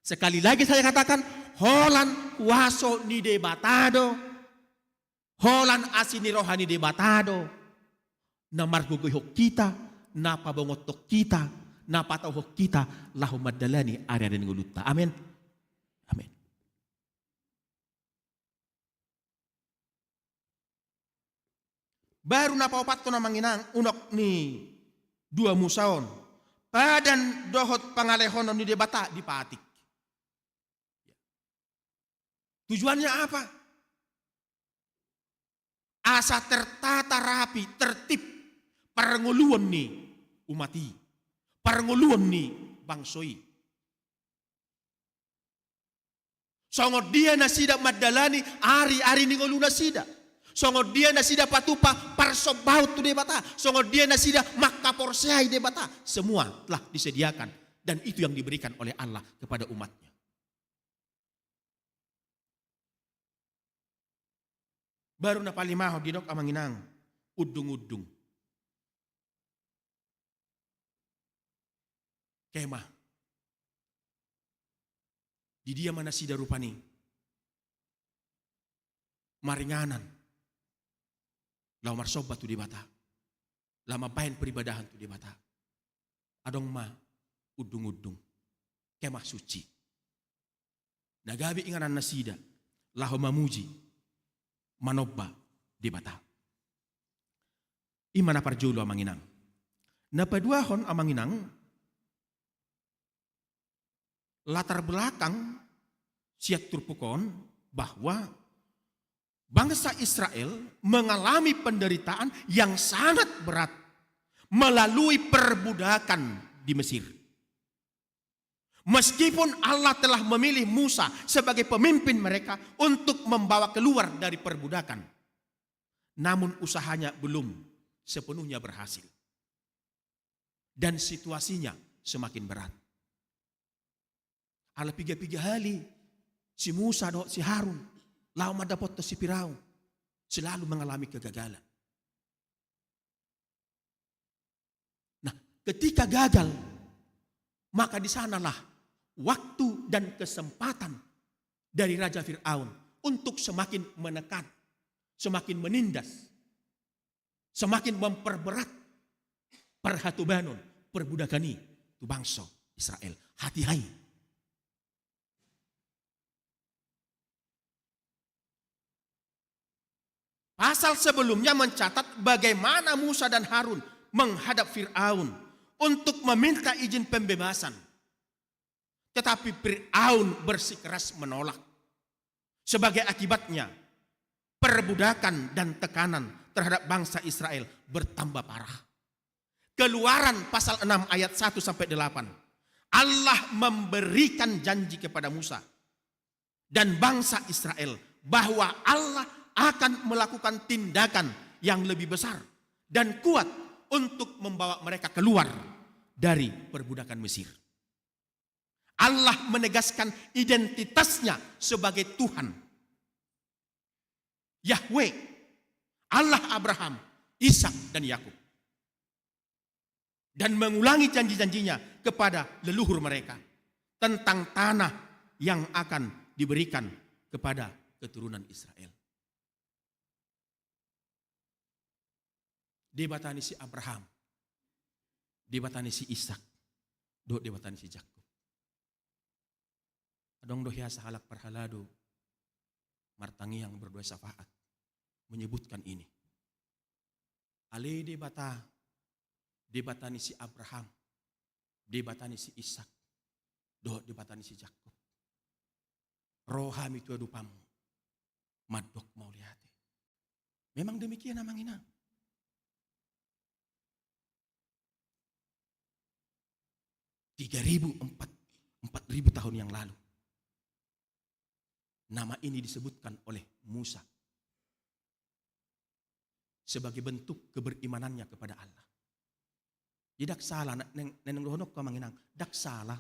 Sekali lagi saya katakan holan huaso ni debatado, holan asini rohani debatado. Na marguguhok kita, na pabongotok kita, na patawhok kita, lahu madalani area dan ngulutta. Amin. Amin. Baru napaupat ko na manginang unok ni dua musaon padan dohot pangalehon ni debata di patik. Tujuannya apa? Asa tertata rapi, tertib paranguluan ni umati, paranguluan ni bangsoi. Songod dia nasida madalani ari-ari ni ngulu nasida. Songod dia nasida patupa parsobaut tu debata. Songod dia nasida makaporsai debata. Semua telah disediakan. Dan itu yang diberikan oleh Allah kepada umatnya. Baru na palimaho dinok amanginang. Udung-udung. Kemah. Di dia mana sida rupani. Maringanan. Lama marsobat tu di bata. Lama bahan peribadahan tu di bata. Adong ma udung-udung. Kemah suci. Nagabi inganan nasida. Laho mamuji. Manobba di bata. Imana parjulo amanginang. Napaduahon amanginang. Latar belakang siat turpukon bahwa bangsa Israel mengalami penderitaan yang sangat berat melalui perbudakan di Mesir. Meskipun Allah telah memilih Musa sebagai pemimpin mereka untuk membawa keluar dari perbudakan, namun usahanya belum sepenuhnya berhasil. Dan situasinya semakin berat. Ala piga-piga hali si Musa do si Harun lama dapat si Firaun selalu mengalami kegagalan. Nah, ketika gagal, maka di sanalah waktu dan kesempatan dari Raja Firaun untuk semakin menekan, semakin menindas, semakin memperberat perhatubanon, perbudakani tu bangsa Israel. Hati-hati. Pasal sebelumnya mencatat bagaimana Musa dan Harun menghadap Fir'aun untuk meminta izin pembebasan. Tetapi Fir'aun bersikeras menolak. Sebagai akibatnya, perbudakan dan tekanan terhadap bangsa Israel bertambah parah. Keluaran pasal 6 ayat 1 sampai 8. Allah memberikan janji kepada Musa dan bangsa Israel bahwa Allah akan melakukan tindakan yang lebih besar dan kuat untuk membawa mereka keluar dari perbudakan Mesir. Allah menegaskan identitasnya sebagai Tuhan. Yahweh, Allah Abraham, Ishak dan Yakub. Dan mengulangi janji-janjinya kepada leluhur mereka tentang tanah yang akan diberikan kepada keturunan Israel. Debatani si Abraham, debatani si Ishak, debatani si Yakub. Adong dohya sahalak perhalado, martangi yang berdua syafaat menyebutkan ini. Ale debatani si Abraham, debatani si Ishak, debatani si Yakub. Rohami tu adupamu, madok mau lihat. Memang demikian namang ina. Empat ribu tahun yang lalu. Nama ini disebutkan oleh Musa sebagai bentuk keberimanannya kepada Allah. Tidak salah neneng rohonok ka manginang. Dak salah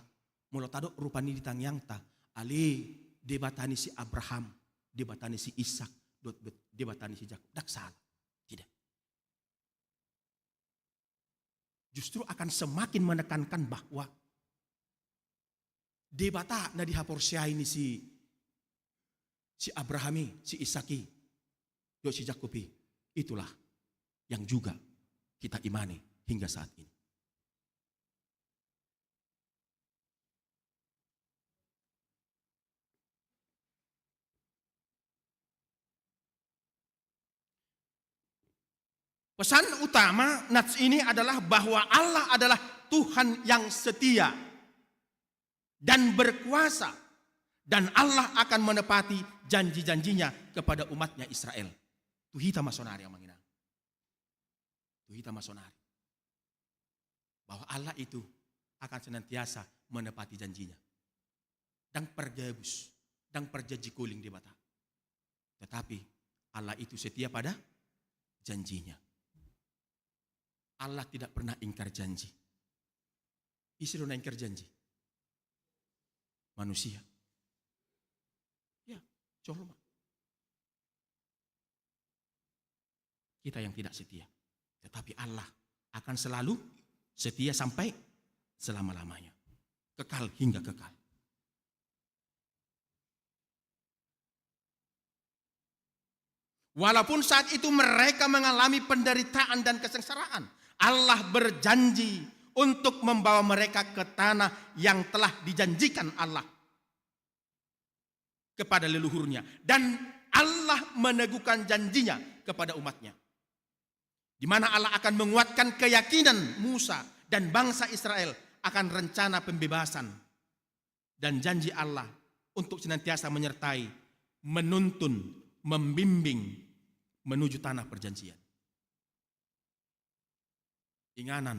mulo tado rupani ditangyang ta ali debatani si Abraham, debatani si Ishak, debatani si Yakub. Dak salah. Tidak. Justru akan semakin menekankan bahwa debata na dihaporsia ini si Abrahami, si Ishaki, si Yakubi. Itulah yang juga kita imani hingga saat ini. Pesan utama nats ini adalah bahwa Allah adalah Tuhan yang setia dan berkuasa, dan Allah akan menepati janji-janjinya kepada umatnya Israel. Tuhita masonari yang menginang. Tuhita masonari. Bahwa Allah itu akan senantiasa menepati janjinya. Dan pergabus, dan perjanji kuling di mata. Tetapi Allah itu setia pada janjinya. Allah tidak pernah ingkar janji. Istri na ingkar janji. Manusia. Ya, coba. Kita yang tidak setia. Tetapi Allah akan selalu setia sampai selama-lamanya. Kekal hingga kekal. Walaupun saat itu mereka mengalami penderitaan dan kesengsaraan, Allah berjanji untuk membawa mereka ke tanah yang telah dijanjikan Allah kepada leluhurnya. Dan Allah meneguhkan janjinya kepada umatnya. Di mana Allah akan menguatkan keyakinan Musa dan bangsa Israel akan rencana pembebasan. Dan janji Allah untuk senantiasa menyertai, menuntun, membimbing menuju tanah perjanjian. Inganan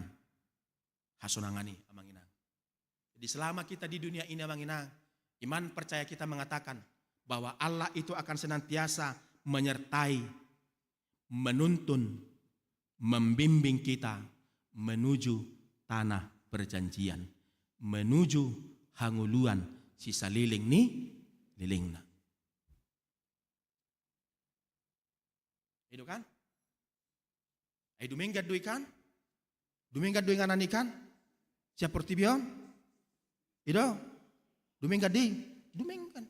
hasunangani amanginang. Jadi selama kita di dunia ini amanginang, iman percaya kita mengatakan bahwa Allah itu akan senantiasa menyertai, menuntun, membimbing kita menuju tanah perjanjian, menuju hanguluan sisa liling ni lilingna. Itu kan? Ay duminggat dui kan? Duminggat dui nganan ikan? Siapa portibion? Itu? Duminggat di? Duminggan.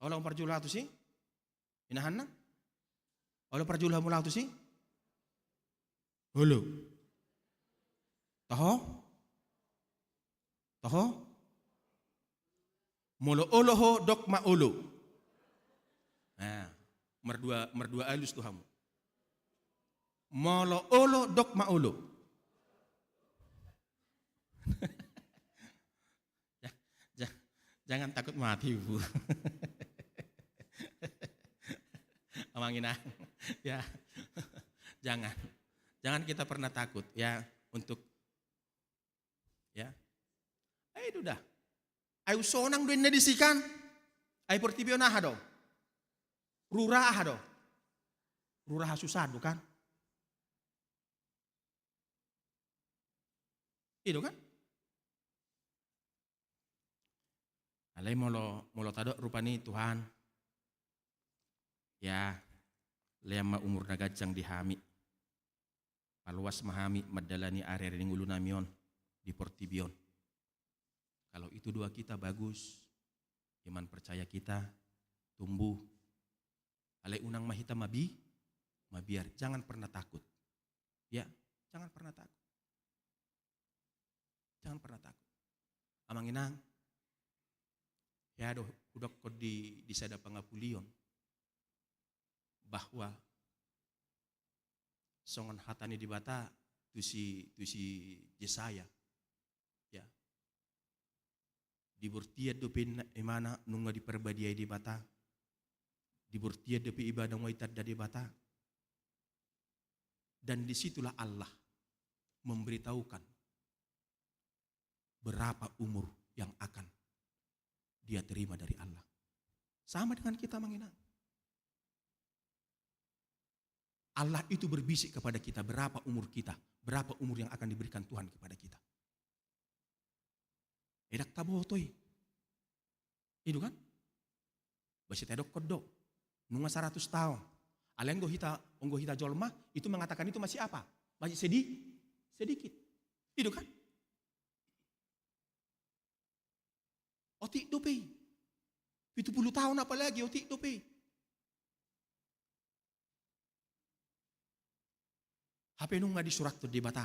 Olah parjula tu sih? Inahan na? Olah parjula mula tu sih? Hulu. Taho? Taho? Molo oloho dok ma olo. Nah, merdua alus tuh kamu. Molo olo dok ma olo. Jangan takut mati, Bu. Amangina. Ya. Jangan kita pernah takut ya untuk ya. Ayo dah. Ayo sonang duin disikan. Ayo portibio nah do. Rurah do. Rurah susah bukan? Itu kan? Alay molo tado rupani Tuhan. Ya, lema umur nagajang dihami. Paluas mahami madalani area ring ulu namion di Portibion. Kalau itu dua kita bagus, iman percaya kita tumbuh. Alay unang mahita mabiar, jangan pernah takut. Ya, jangan pernah takut. Jangan pernah takut. Amanginang, ya doh, udah kod di sada pangapulion bahwa songan hatani di bata tu si Yesaya, ya. Diburtiad dopin emana nunga diperbadiai di bata, diburtiad dopi ibadah waitad di bata, dan disitulah Allah memberitahukan berapa umur yang akan dia terima dari Allah. Sama dengan kita menginang. Allah itu berbisik kepada kita berapa umur kita, berapa umur yang akan diberikan Tuhan kepada kita. Edak tabotoi. Itu kan? Basi tedok kodok. Nunga 100 tahun. Aleng onggo hita jolma itu mengatakan itu masih apa? Masih sedikit. Itu kan? Otik dope. 70 tahun apalagi otik dope. HP nunga di surat tu di bata.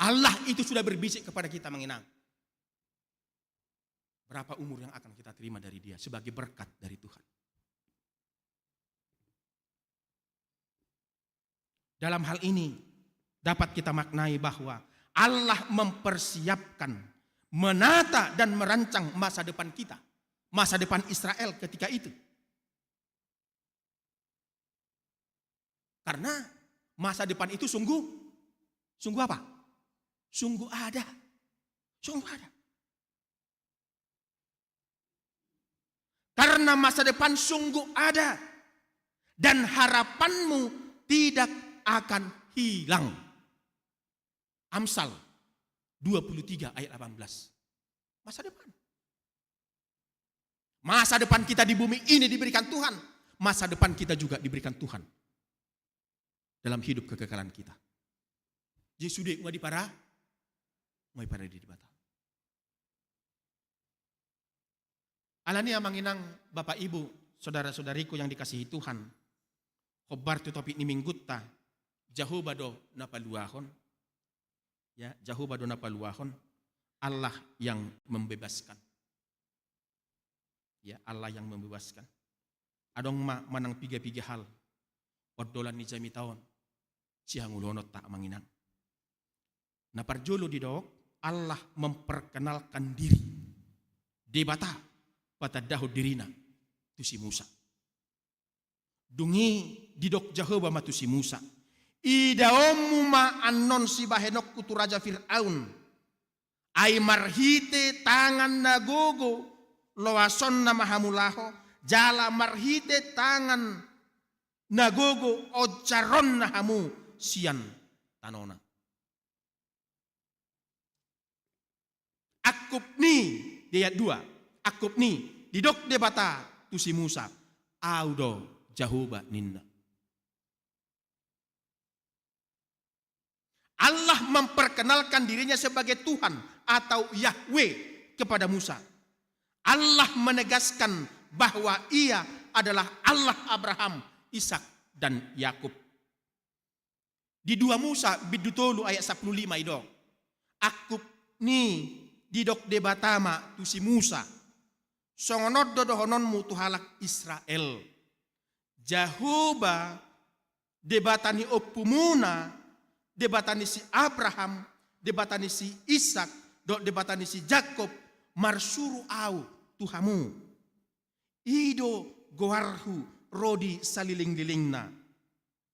Allah itu sudah berbisik kepada kita menginang. Berapa umur yang akan kita terima dari dia sebagai berkat dari Tuhan. Dalam hal ini dapat kita maknai bahwa Allah mempersiapkan, menata dan merancang masa depan kita, masa depan Israel ketika itu. Karena masa depan itu sungguh apa? Sungguh ada. Sungguh ada. Karena masa depan sungguh ada dan harapanmu tidak akan hilang. Amsal 23 ayat 18. Masa depan. Masa depan kita di bumi ini diberikan Tuhan. Masa depan kita juga diberikan Tuhan. Dalam hidup kekekalan kita. Jesude ngadi para. May para di bata. Alani amanginang Bapak Ibu, saudara-saudariku yang dikasihi Tuhan. Khobar tu topik ni minggutta. Jahubado napaluahon. Ya, Jahubado napaluahon. Allah yang membebaskan. Ya, Allah yang membebaskan. Adong manang piga-piga hal. Odolan ni jami taon. Sihangulonot tak manginang. Naparjolo di dok, Allah memperkenalkan diri. Debata patadahu dirina tu si Musa. Dungi didok Jehovah matu si Musa. Idaomu ma anon si bahenok kutu raja Fir'aun. Ay marhite tangan nagogo loason na mahamulaho. Jala marhite tangan nagogo ojaron na hamu sian tanona. Akup ni dia dua. Akup ni didok debata tu si Musa. Audo Jehovah ninna. Allah memperkenalkan dirinya sebagai Tuhan atau Yahweh kepada Musa. Allah menegaskan bahwa ia adalah Allah Abraham, Ishak dan Yakub. Di 2 Musa bidutolu ayat 15 itu. Akub ni didok debatama tu si Musa. Songonod dodohonon mutu halak Israel. Jehovah debatani opumuna debatani si Abraham, debatani si Ishak, debatani si Jakob, marsuru au Tuhamu. Ido goarhu rodi saliling-lilingna.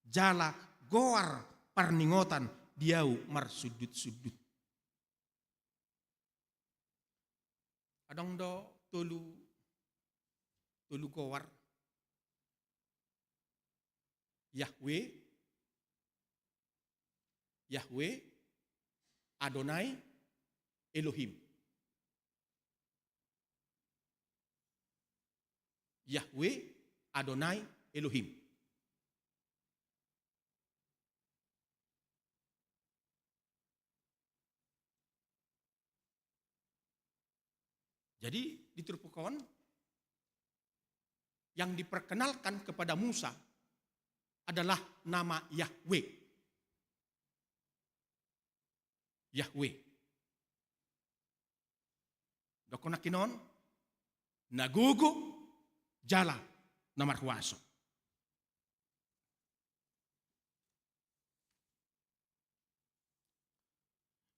Jala goar parningotan diau marsudut-sudut. Adong do tolu goar. Yahweh, Adonai, Elohim. Yahweh, Adonai, Elohim. Jadi di Turpukon yang diperkenalkan kepada Musa adalah nama Yahweh. Yahweh. Dokonakinon, nagugu, jala, namarhuaso.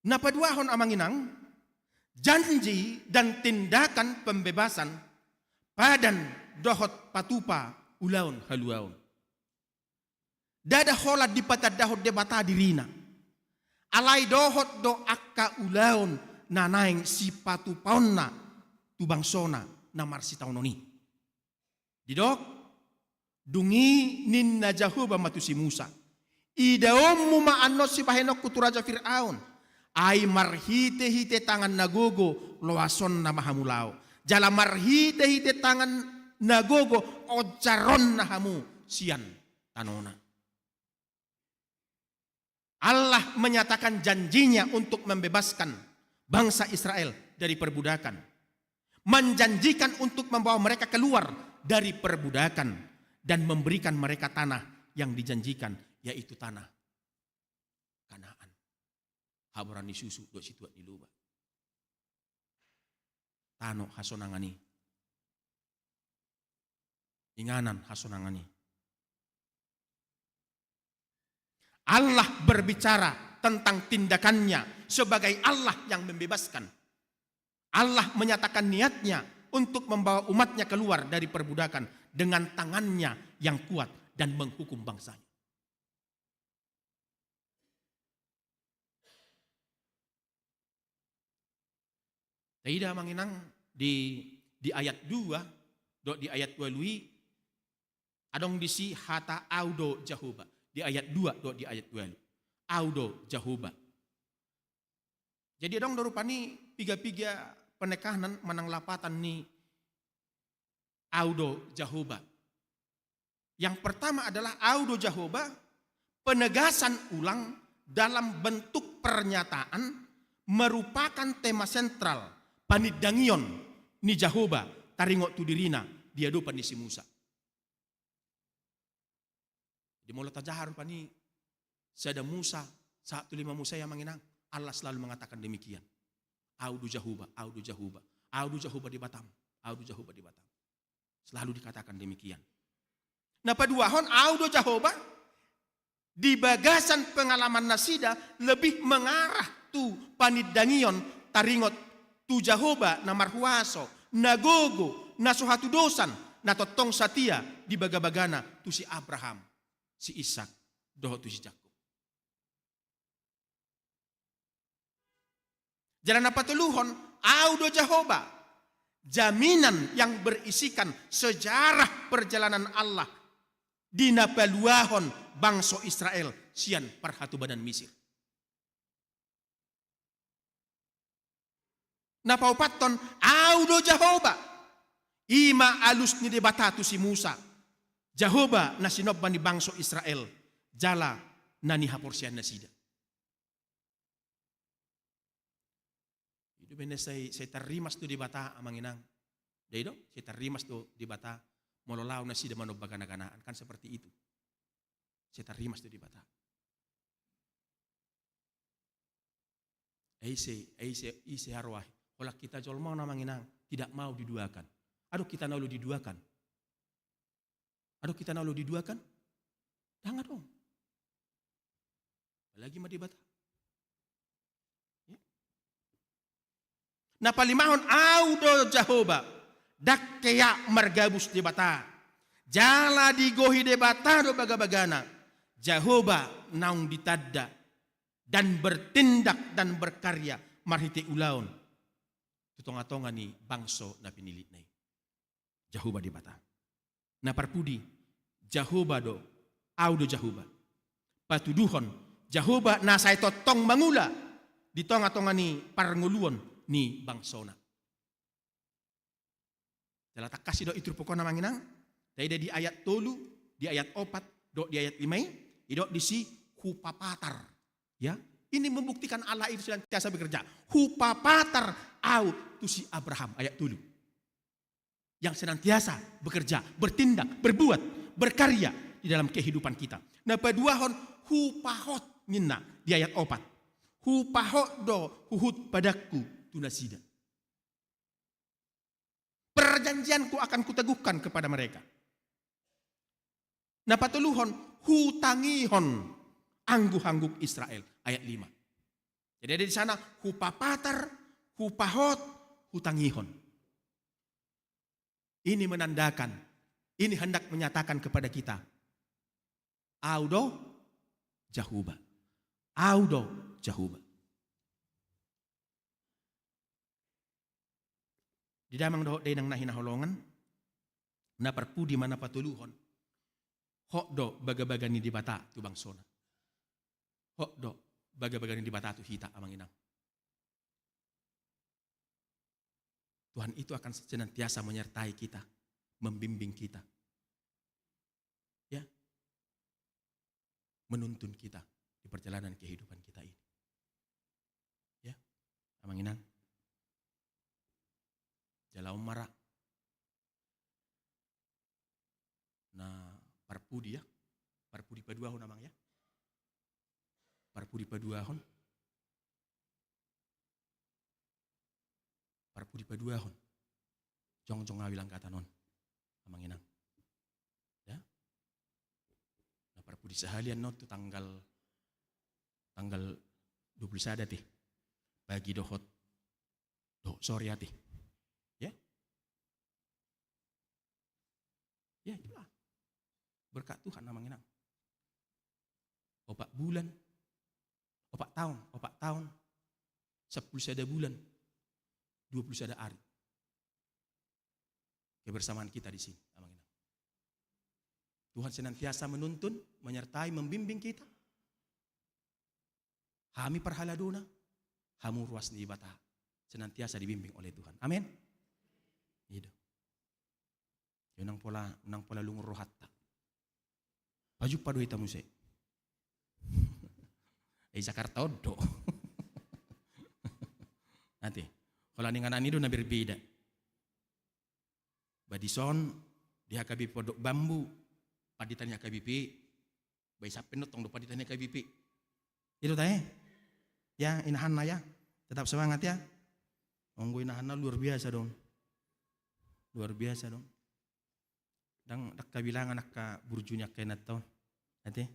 Napaduahon amanginang, janji dan tindakan pembebasan padan dohot patupa ulaun haluaun. Dada holat di patad dahot debata dirina. Alai dohot do akka ulaun nanaing si patupauna tubangsona namar si taunoni. Didok dungi ninna Jahuba matusi Musa. Idaom muma anno si pahenok kuturaja Fir'aun. Ay marhite-hite tangan nagogo loason na mahamulao. Jala marhite-hite tangan nagogo ojaron na hamu sian tanona. Allah menyatakan janjinya untuk membebaskan bangsa Israel dari perbudakan. Menjanjikan untuk membawa mereka keluar dari perbudakan dan memberikan mereka tanah yang dijanjikan, yaitu tanah Kanaan. Haburani susu do situ di luba. Tano hasonangani. Inganan hasonangani. Allah berbicara tentang tindakannya sebagai Allah yang membebaskan. Allah menyatakan niatnya untuk membawa umatnya keluar dari perbudakan dengan tangannya yang kuat dan menghukum bangsanya. Tidak menginang di ayat 2, di ayat 2 lui, adong disi hata audo Jahuba. Di ayat 2, di ayat 2. Audo Jahuba. Jadi dong dorupani piga-piga penekanan menang lapatan ni Audo Jahuba. Yang pertama adalah Audo Jahuba, penegasan ulang dalam bentuk pernyataan merupakan tema sentral panidangion ni Jahuba taringok tudirina dia do panisi Musa. Di mulut tajahar pani sada Musa, 1:5 Musa yang menginang. Allah selalu mengatakan demikian. Audu Jahuba, Audu Jahuba, Audu Jahuba di Batam, Audu Jahuba di Batam. Selalu dikatakan demikian. Nah paduahon Audu Jahuba di bagasan pengalaman nasida lebih mengarah tu panidangion taringot tu Jahuba namarhuaso, nagogo, nasuhatu dosan, natotong satia di baga-bagana tu si Abraham, si Ishak, doho tu si Jakob. Jalan apa teluhon, Audo Jahuba, jaminan yang berisikan sejarah perjalanan Allah di napaluahon bangsa Israel sian parhatu badan Mesir. Napaupaton Audo Jahuba, ima alus ni debatatu si Musa. Jahuba na sinobban ni bangsa Israel, jala na ni haporsian na sida. Itu benar saya terimas tu di bata amanginang. Daido, saya terimas tu di bata mololau na sida manobagana-ganaan kan seperti itu. Saya terimas tu di bata. Ise arwah. Olah kita jol mau namanginang tidak mau diduakan. Aduh kita nalu diduakan. Aduh kita nalu diduakan. Jangan dong. Lagi mah di bata. Ya. Nah palimahon audo Jahoba dakkeya margabus di bata. Jala digohi de bata do baga-bagana. Jahoba naung ditadda dan bertindak dan berkarya marhite ulaon. Tutonga-tonga ni bangso na pinilit na Jahoba di bata. Na parpudi Jahoba do audo Jahoba. Patuduhon Jahoba na say totong mangula di tonga-tonga ni parnguluon ni bangsona. Jala tak kasih do itu pokona manginang. Dahil di ayat 3, di ayat 4, do di ayat 5, idok di si hupapatar. Ya, ini membuktikan Allah itu senantiasa bekerja. Hupapatar au tu si Abraham ayat 7. Yang senantiasa bekerja, bertindak, berbuat, berkarya di dalam kehidupan kita. Nah, paduahon hupahot nina di ayat 4. Hupahot do huhut padaku tunasida. Perjanjianku akan kuteguhkan kepada mereka. Nah, patuluhon hutangihon angguh-angguk Israel ayat 5. Jadi ada di sana hupapatar, hupahot, hutangihon. Ini menandakan, ini hendak menyatakan kepada kita, audo Jahoba, audo Jahoba. Di damang doh denang nahina holongan, na perpudi mana patuluhon, hok do baga-bagani di bata tu bangsona. Hok do baga-bagani di bata tu hita amang inang. Tuhan itu akan senantiasa menyertai kita, membimbing kita. Ya. Menuntun kita di perjalanan kehidupan kita ini. Ya. Amang inang. Jalau marak. Nah, parpudi ya. Parpudi paduahon amang ya. Parpudi paduahon. Parpudi paduahon. Jong-jong awilang kata non. Amang inang. Ya. Nah, parpudi sehalian non tu tanggal 21 teh. Bagi dohot. Do sore teh. Ya. Ya, itulah. Berkat Tuhan amang inang. 4 bulan. 4 tahun. 10 sada bulan. 21 hari. Kebersamaan kita di sini. Tuhan senantiasa menuntun, menyertai, membimbing kita. Kami perhaladuna, hamu ruas di bata. Senantiasa dibimbing oleh Tuhan. Amin. Itu. Nang pola lungur rohatta. Paju padu itamu se. Jakarta odo. Nanti. Kalau ningan itu na berbeda. Badison di HKBP Pondok Bambu, paditan HKBP, bayi sapin tong do paditan HKBP. Itu teh. Ya, inahan na ya. Tetap semangat ya. Onggo inahan na luar biasa dong. Luar biasa dong. Dang dak kabilangan nak ka burjunya kenat to. Nanti.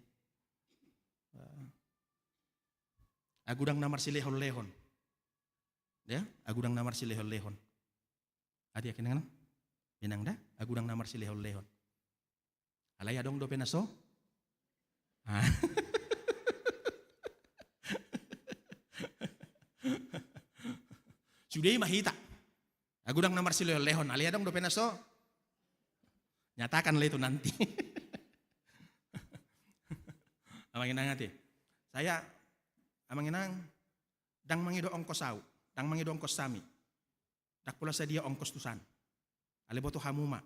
Agudang namar silehon-lehon. Ya, agudang namar si lehon-lehon. Adi yakin nang? Yenang dah, agudang namar si lehon-lehon. Alaya dong do penaso? Sudah mahita. Agudang namar si lehon-lehon. Alaya dong do penaso? Nyatakanlah itu nanti. Amang inang ati. Saya amang inang dang mangido ongkos sau. Dang mangido ongkos sami. Dak pula sadia ongkos tusan. Ale boto hamuma.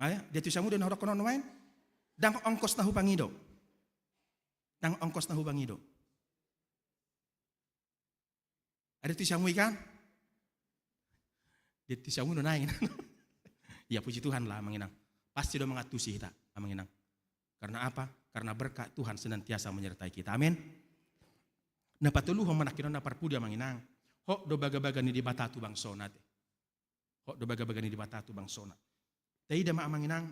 Aya, dia tu samu dan horok konon main. Dang ongkos nahu pangido. Dang ongkos nahu pangido. Ada tu samu ikan? Dia tu samu no naik. Ya puji Tuhan lah manginang. Pasti do mengatusi kita manginang. Karena apa? Karena berkat Tuhan senantiasa menyertai kita. Amin. Na patuluh manakinon na parpudia manginang. Hok do baga-bagani di batatu bangsona te. Hok do baga-bagani di batatu bangsona. Taida ma manginang.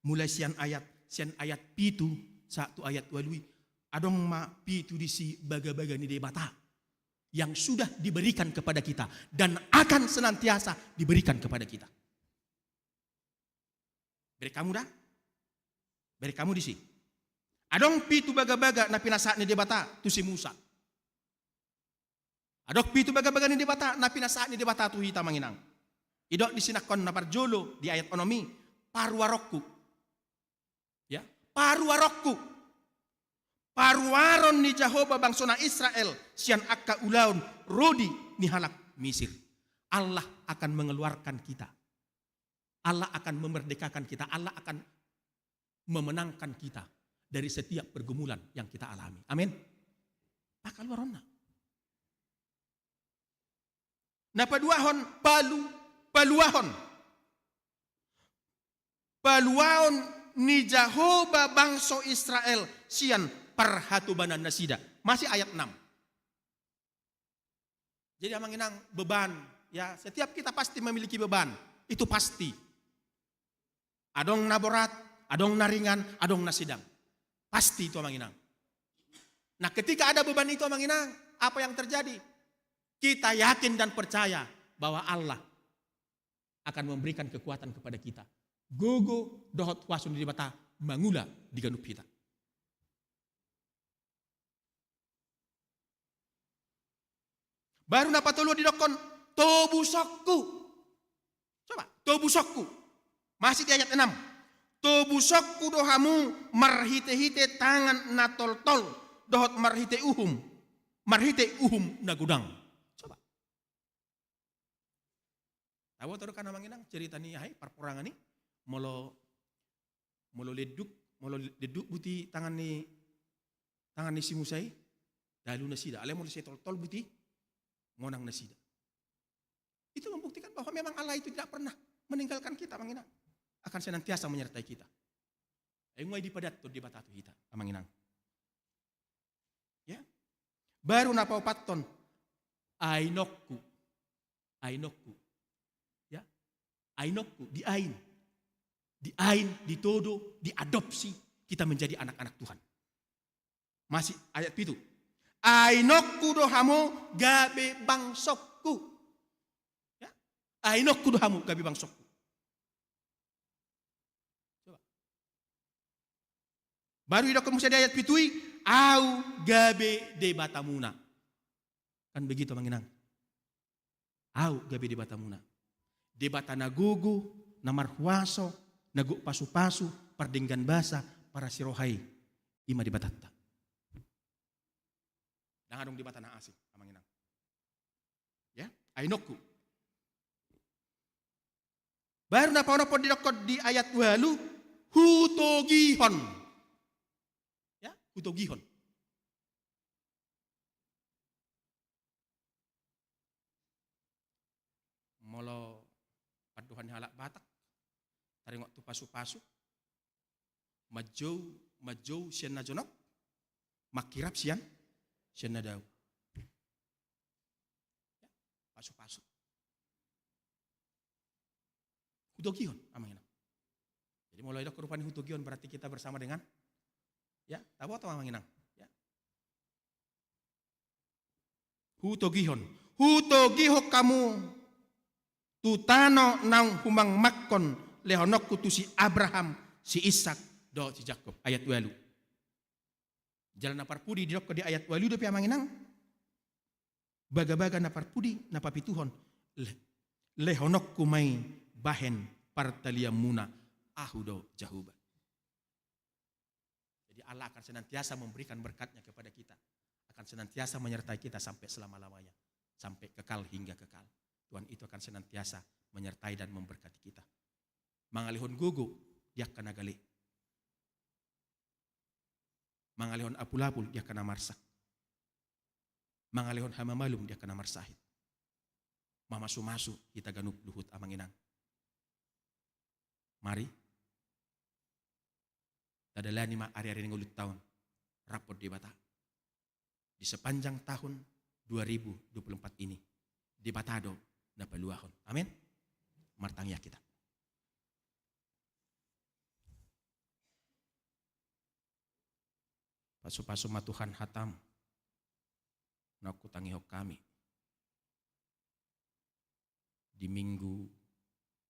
Mulai sian ayat pitu satu ayat walui adong ma pitu disi baga-baga ni debata yang sudah diberikan kepada kita dan akan senantiasa diberikan kepada kita. Beri kamu dah, beri kamu disi. Adong pitu baga-baga na pinasaat ni debata tu si Musa. Adok pitu baga-baga ni debata na pinasaat ni debata tu hita manginang. Idok disinakon na parjolo di ayat onomi parwarokku. Ya, parwarokku. Parwaron ni Jehovah bangsona Israel sian akka ulaun rodi ni halak Misir. Allah akan mengeluarkan kita. Allah akan memerdekakan kita. Allah akan memenangkan kita dari setiap pergumulan yang kita alami. Amin. Pakal warona. Napaduahon paluahon. Paluahon ni Jehovah bangso Israel sian parhatubanan nasida. Masih ayat 6. Jadi mengenang beban, ya setiap kita pasti memiliki beban, itu pasti. Adong na berat, adong na ringan, adong na sidang. Pasti itu mengenang. Nah, ketika ada beban itu mengenang, apa yang terjadi? Kita yakin dan percaya bahwa Allah akan memberikan kekuatan kepada kita. Gogo dohot wasun di bata mangula di ganup kita. Baru napatulo di dokon tobusokku. Coba, tobusokku. Masih di ayat 6. Tobusokku dohamu marhite-hite tangan na tol-tol dohot marhite uhum. Marhite uhum na gudang. Coba. Tahu tahu kan manginang cerita ni hai perperangan ni molo leduk buti tangan ni si Musai dalu nasida. Ale molo si tol-tol buti ngonang nasida. Itu membuktikan bahwa memang Allah itu tidak pernah meninggalkan kita manginang. Akan senantiasa menyertai kita. Ayo ngoi dipadat to di batatu kita manginang. Ya. Baru napau patton ainokku. Ya. Ainokku di ain. Di ain, ditodo, diadopsi kita menjadi anak-anak Tuhan. Masih ayat itu. Ainokku dohamu gabe bangsokku. Ya. Ainokku dohamu gabe bangsokku. Coba. Baru idok kemudian di ayat pitui au gabe de batamuna. Kan begitu manginang. Au gabe de batamuna. De batana gugu namarhuaso nagu pasu-pasu pardenggan basa para sirohai ima di batatta. Dangadong di batana asing amanginang. Ya, ainokku. Baru napao di dokod di ayat 8 hutogihon. Ya, hutogihon. Molo paduhan halak Batak taringok tu pasu-pasu majou sian na jonok makirap sian na daw. Ya, pasu-pasu. Hutogihon amangina. Jadi mulai dok kerupan hutogihon berarti kita bersama dengan ya, tahu atau amanginang? Ya. Hutogihon. Hutogiho kamu tutano nang humang makkon lehonok kutu si Abraham, si Ishak, do si Jacob. Ayat 8. Jalan naparpudi di di ayat 8 do piamanginang. Baga-baga naparpudi napapituhon lehonok kumai bahen partaliam muna ahudo jahuba. Jadi Allah akan senantiasa memberikan berkatnya kepada kita. Akan senantiasa menyertai kita sampai selama-lamanya. Sampai kekal hingga kekal. Tuhan itu akan senantiasa menyertai dan memberkati kita. Mangalihon gugu, dia kena gali. Mangalihon apul-apul, dia kena marsak. Mangalihon hamamalum, dia kena marsahit. Mamasu-masu, kita ganup luhut amanginang. Mari. Tadalani ma ari-ari ngulut tahun. Rapot di Bata. Di sepanjang tahun 2024 ini. Di Batado na paluahon. Amin. Martangya kita. Pasu-pasu matuhan hatam. Naku tangihok kami. Di minggu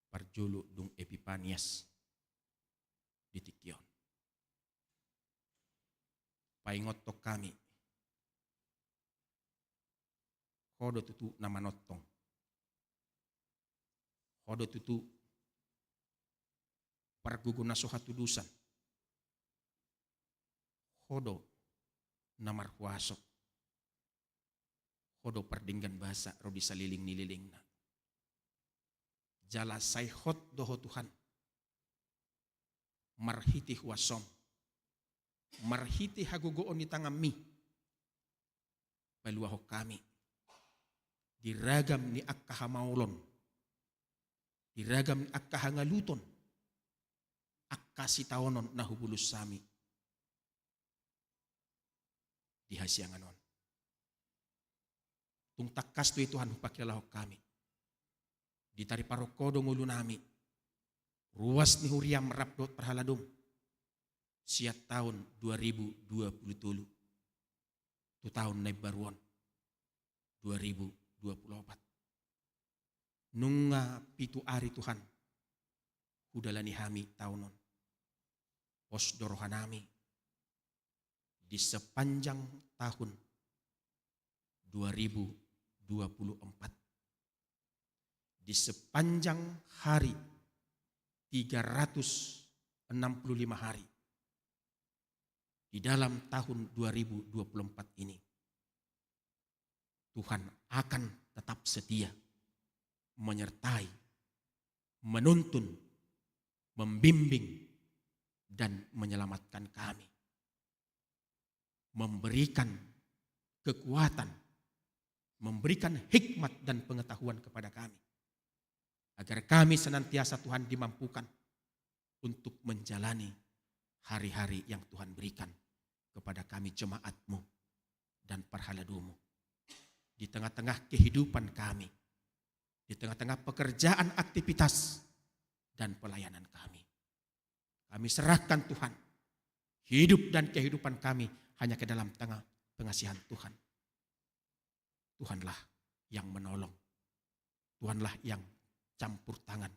parjulu dung Epipanias di Tikion. Paingot tok kami. Kodo tutu nama notong. Kodo tutu parguguna sohatudusan. Kodo namar kuasok. Kodo perdinggan bahasa rodi saliling nililingna. Jala sayhot doho Tuhan. Marhiti huasom. Marhiti hagugoon ni tangami. Paluaho kami. Diragam ni akkahamaulon. Diragam ni akkahangaluton. Akkasitaonon nahubulus sami. Dihasianganon. Tung takas tu Tuhan hupakilaho kami. Ditari parokodo ngulu nami. Ruas ni huriam merapdot perhaladum. Siat tahun 2020. Tu tahun naib baruan. 2024. Nunga pitu ari Tuhan. Hudalani hami tahunon. Pos dorohanami. Di sepanjang tahun 2024. Di sepanjang hari 365 hari di dalam tahun 2024 ini Tuhan akan tetap setia menyertai, menuntun, membimbing dan menyelamatkan kami, memberikan kekuatan, memberikan hikmat dan pengetahuan kepada kami agar kami senantiasa Tuhan dimampukan untuk menjalani hari-hari yang Tuhan berikan kepada kami jemaat-Mu dan parhaladu-Mu. Di tengah-tengah kehidupan kami, di tengah-tengah pekerjaan aktivitas dan pelayanan kami. Kami serahkan Tuhan, hidup dan kehidupan kami hanya ke dalam tengah pengasihan Tuhan. Tuhanlah yang menolong, Tuhanlah yang campur tangan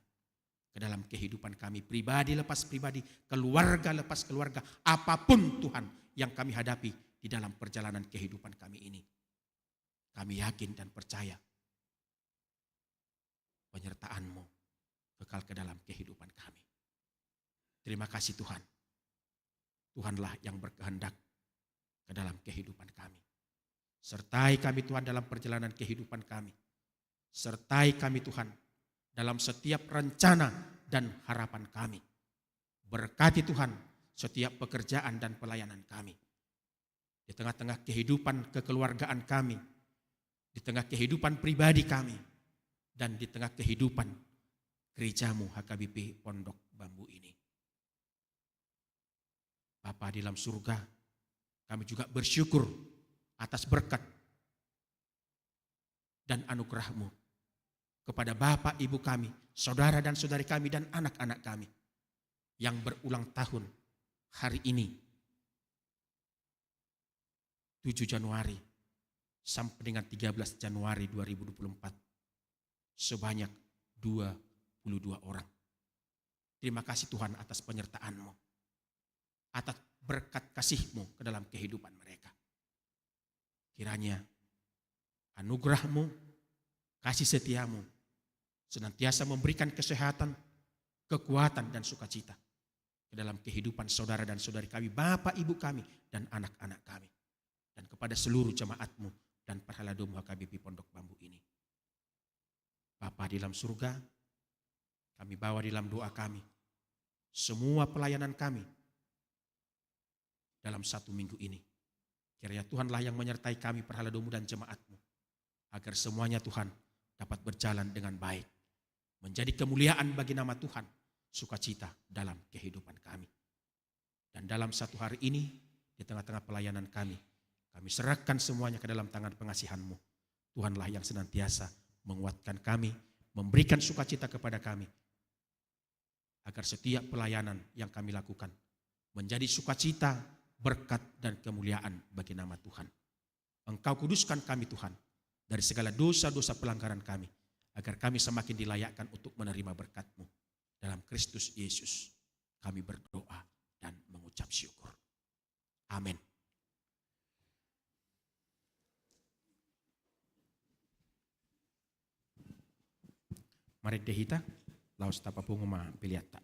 ke dalam kehidupan kami, pribadi lepas pribadi, keluarga lepas keluarga, apapun Tuhan yang kami hadapi di dalam perjalanan kehidupan kami ini. Kami yakin dan percaya penyertaan-Mu kekal ke dalam kehidupan kami. Terima kasih Tuhan. Tuhanlah yang berkehendak ke dalam kehidupan kami. Sertai kami Tuhan dalam perjalanan kehidupan kami. Sertai kami Tuhan dalam setiap rencana dan harapan kami. Berkati Tuhan setiap pekerjaan dan pelayanan kami. Di tengah-tengah kehidupan kekeluargaan kami, di tengah kehidupan pribadi kami, dan di tengah kehidupan gereja-Mu HKBP Pondok Bambu ini. Bapa di dalam surga, kami juga bersyukur atas berkat dan anugerah-Mu kepada Bapak Ibu kami, saudara dan saudari kami dan anak-anak kami yang berulang tahun hari ini 7 Januari sampai dengan 13 Januari 2024 sebanyak 22 orang. Terima kasih Tuhan atas penyertaan-Mu, atas berkat kasih-Mu ke dalam kehidupan mereka. Kiranya anugerah-Mu, kasih setia-Mu senantiasa memberikan kesehatan, kekuatan dan sukacita ke dalam kehidupan saudara dan saudari kami, bapak ibu kami dan anak-anak kami, dan kepada seluruh jemaat-Mu dan parhaladu-Mu HKBP Pondok Bambu ini. Bapa di dalam surga, kami bawa di dalam doa kami semua pelayanan kami dalam 1 minggu ini. Kiranya Tuhanlah yang menyertai kami parhaladu-Mu dan jemaat-Mu agar semuanya Tuhan dapat berjalan dengan baik, menjadi kemuliaan bagi nama Tuhan, sukacita dalam kehidupan kami. Dan dalam 1 hari ini, di tengah-tengah pelayanan kami serahkan semuanya ke dalam tangan pengasihan-Mu. Tuhanlah yang senantiasa menguatkan kami, memberikan sukacita kepada kami, agar setiap pelayanan yang kami lakukan menjadi sukacita berkat dan kemuliaan bagi nama Tuhan. Engkau kuduskan kami Tuhan dari segala dosa-dosa pelanggaran kami, agar kami semakin dilayakkan untuk menerima berkat-Mu. Dalam Kristus Yesus kami berdoa dan mengucap syukur. Amin. Mari dehita, laos tapapunguma piliata.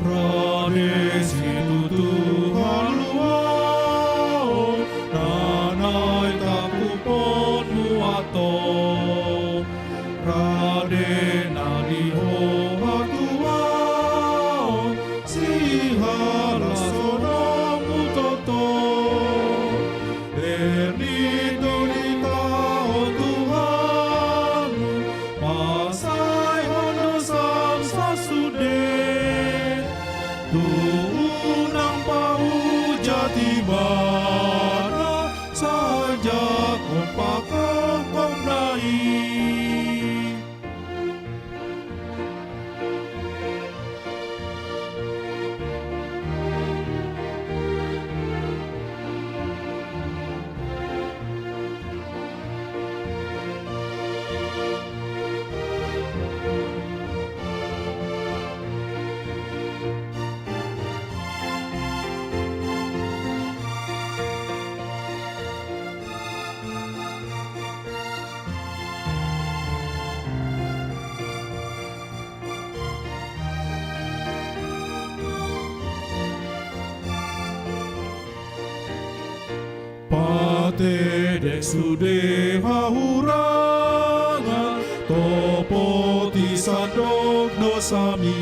Radesi Tuhan luau, nanai takupon muato. Radena di hoa tuau, sihala sonamu toto. Bernito di tahun Tuhan, pasai hono samsa sude. Tuunang pau jati bana saja kompakong komnai. Pate dek sude hahuranga, topo tisadok dosami.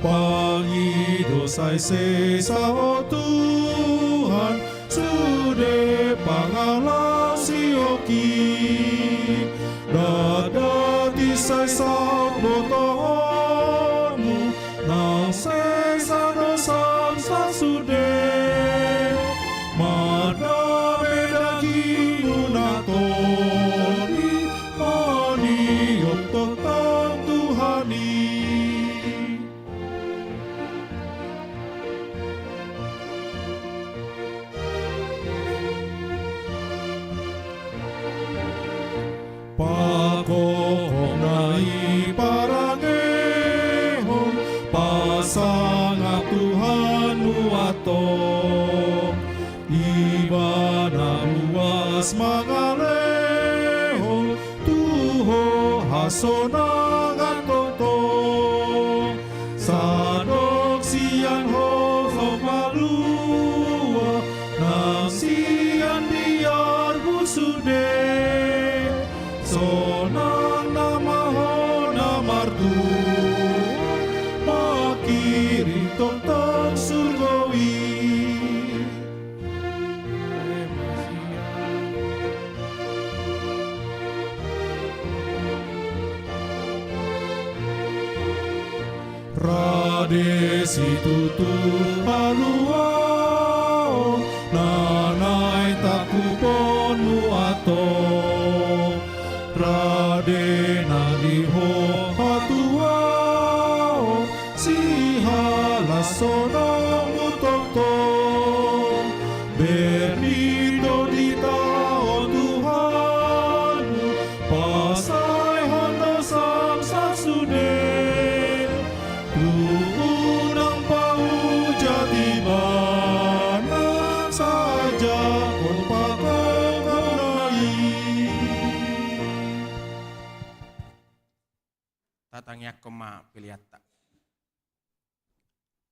Pangi dosai sesa o Tuhan, sude pangalang sioki. Dada tisai sabdo tohonmu, nang sesa dosam sasude. Mana bedagi munatoni, mani yokto tang Tuhani. Pakonai parangehon, pasangap Tuhan muato. Ibana uas mangaleho, tuho hasonangan toto. Sanok siang hosok malua, nang siang biar busude. Sonang namaho namartu, makiri tontang surgawi. Radesi tutu haluao, nanai takupon muato. Radena diho hatuao, sihala sonong mutoto. Bernito di tahun Tuhan, pasai hondo samsa sude. Tuunang pau jati bana saja kompakong komnai. Tatangnya koma piliata.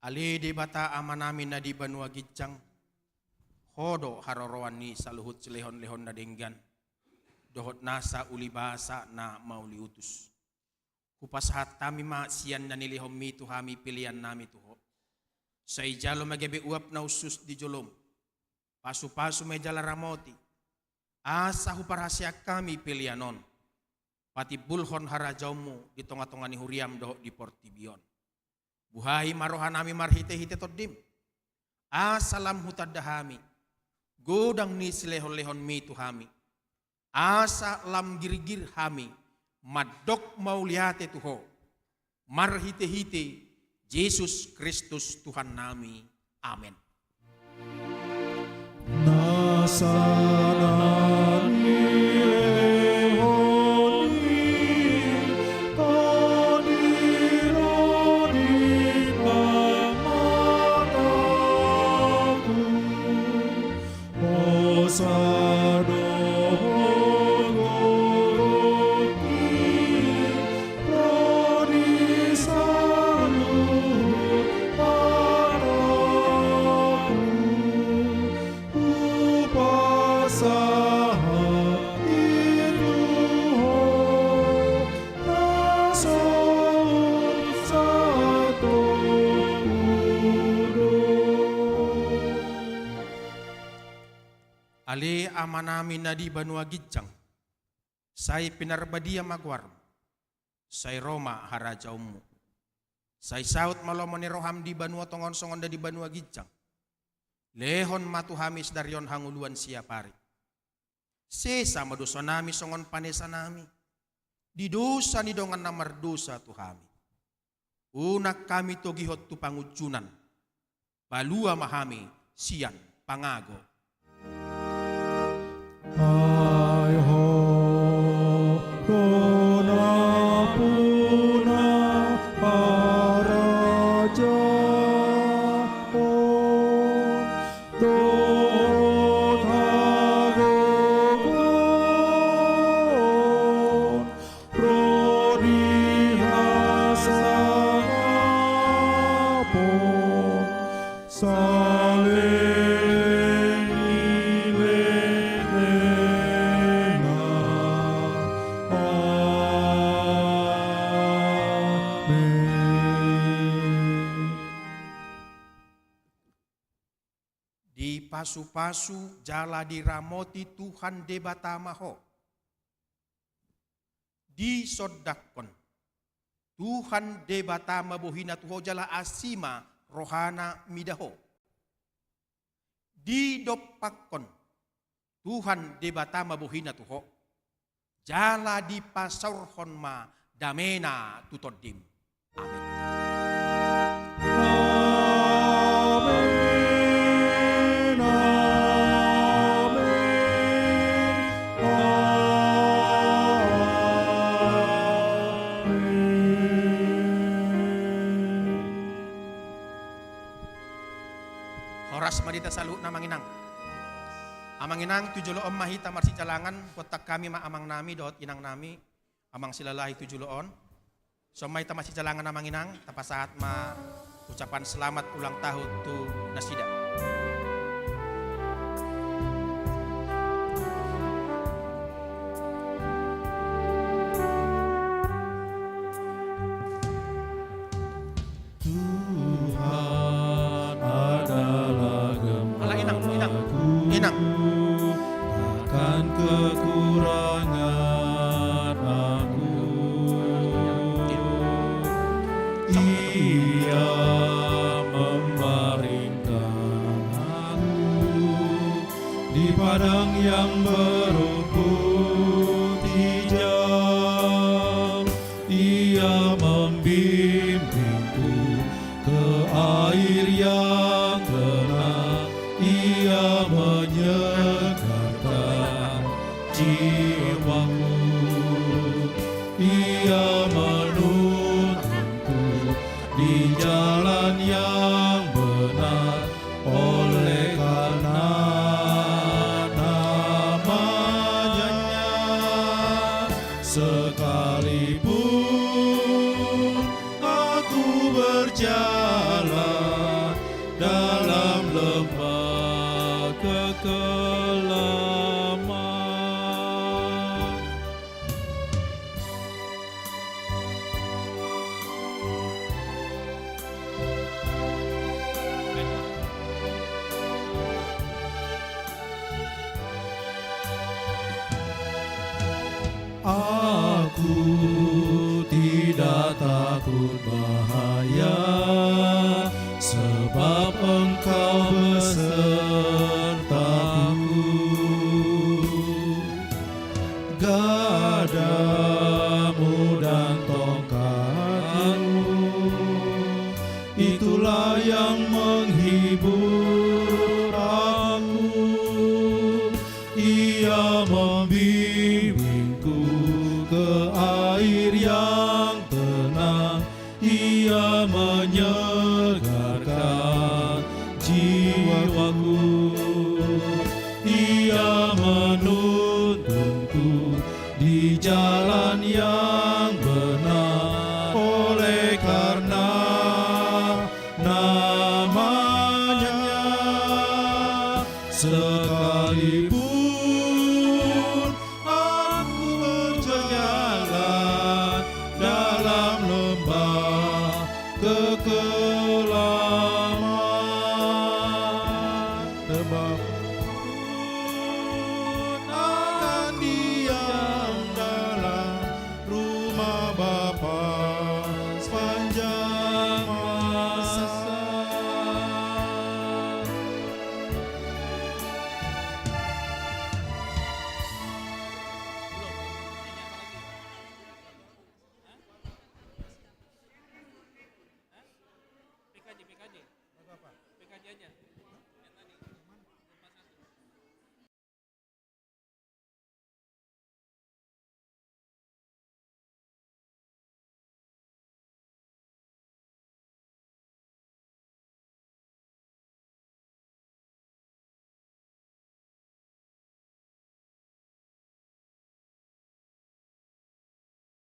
Ali di bata amanami na di banua gicang, hodo haroroan ni saluhut silehon-lehon na denggan, dohot nasa uli bahasa na mauli utus. Kupas hatami ma siyan na nilihom mi tuhami pilihan nami tuho. Sa ijalo magebe uap na usus di jolom, pasu-pasu medjala ramoti, asa huparhasya kami pilihanon, pati bulhon harajaumu di tonga-tonga ni huriam dohot di portibion. Buhahi marohan nami marhite-hite todim, asalam hutadahami, godang ni silehon-lehon mi tuhami, asa lam girgir hami, madok mauliate Tuho, marhite-hite, Yesus Kristus Tuhan nami. Amin. Nasanani ehoni kadiro di mataku, osado Ale amanami na di Banua Gidjang, say pinarbadia magwarum, say Roma haraja ummu, say saut malomoni roham di Banua tongon songon da di Banua Gidjang, lehon matuhamis darion hanguluan siapari, sesa madusonami songon panesanami, di dosa ni dongan namar dosa tuhami, unak kami togihot tu pangujunan, balua mahami sian pangago. Hai ho dona puna araja on dot hagogon prodi hasangapon saleni pasu-pasu jala diramoti Tuhan debatamaho. Di sodakon Tuhan debatama bohina tuho jala asima rohana midaho. Di dopakon Tuhan debatama bohina tuho jala di pasaurhon ma damena tutodim. Amin. Horas madita salu na manginang. Amanginang tujuloon mahita marsi jalangan kotak kami maamang nami dot inang nami amang silalahi tujuloon. So mahita marsi jalangan na manginang tapa saat ma ucapan selamat ulang tahun tu nasida. Takkan kekurangan aku. Ia membaringkan aku di padang yang berumput hijau. Ia membimbingku ke air yang tenang. Ia menyegarkan jiwaku. Ia menuntunku di jalan yang benar oleh karena namanya. Sekalipun aku berjalan dalam lembah kekelaman, aku tidak takut bahaya, sebab Engkau besertaku. menuntunku di jalan yang benar. Oleh karena namanya, sekalipun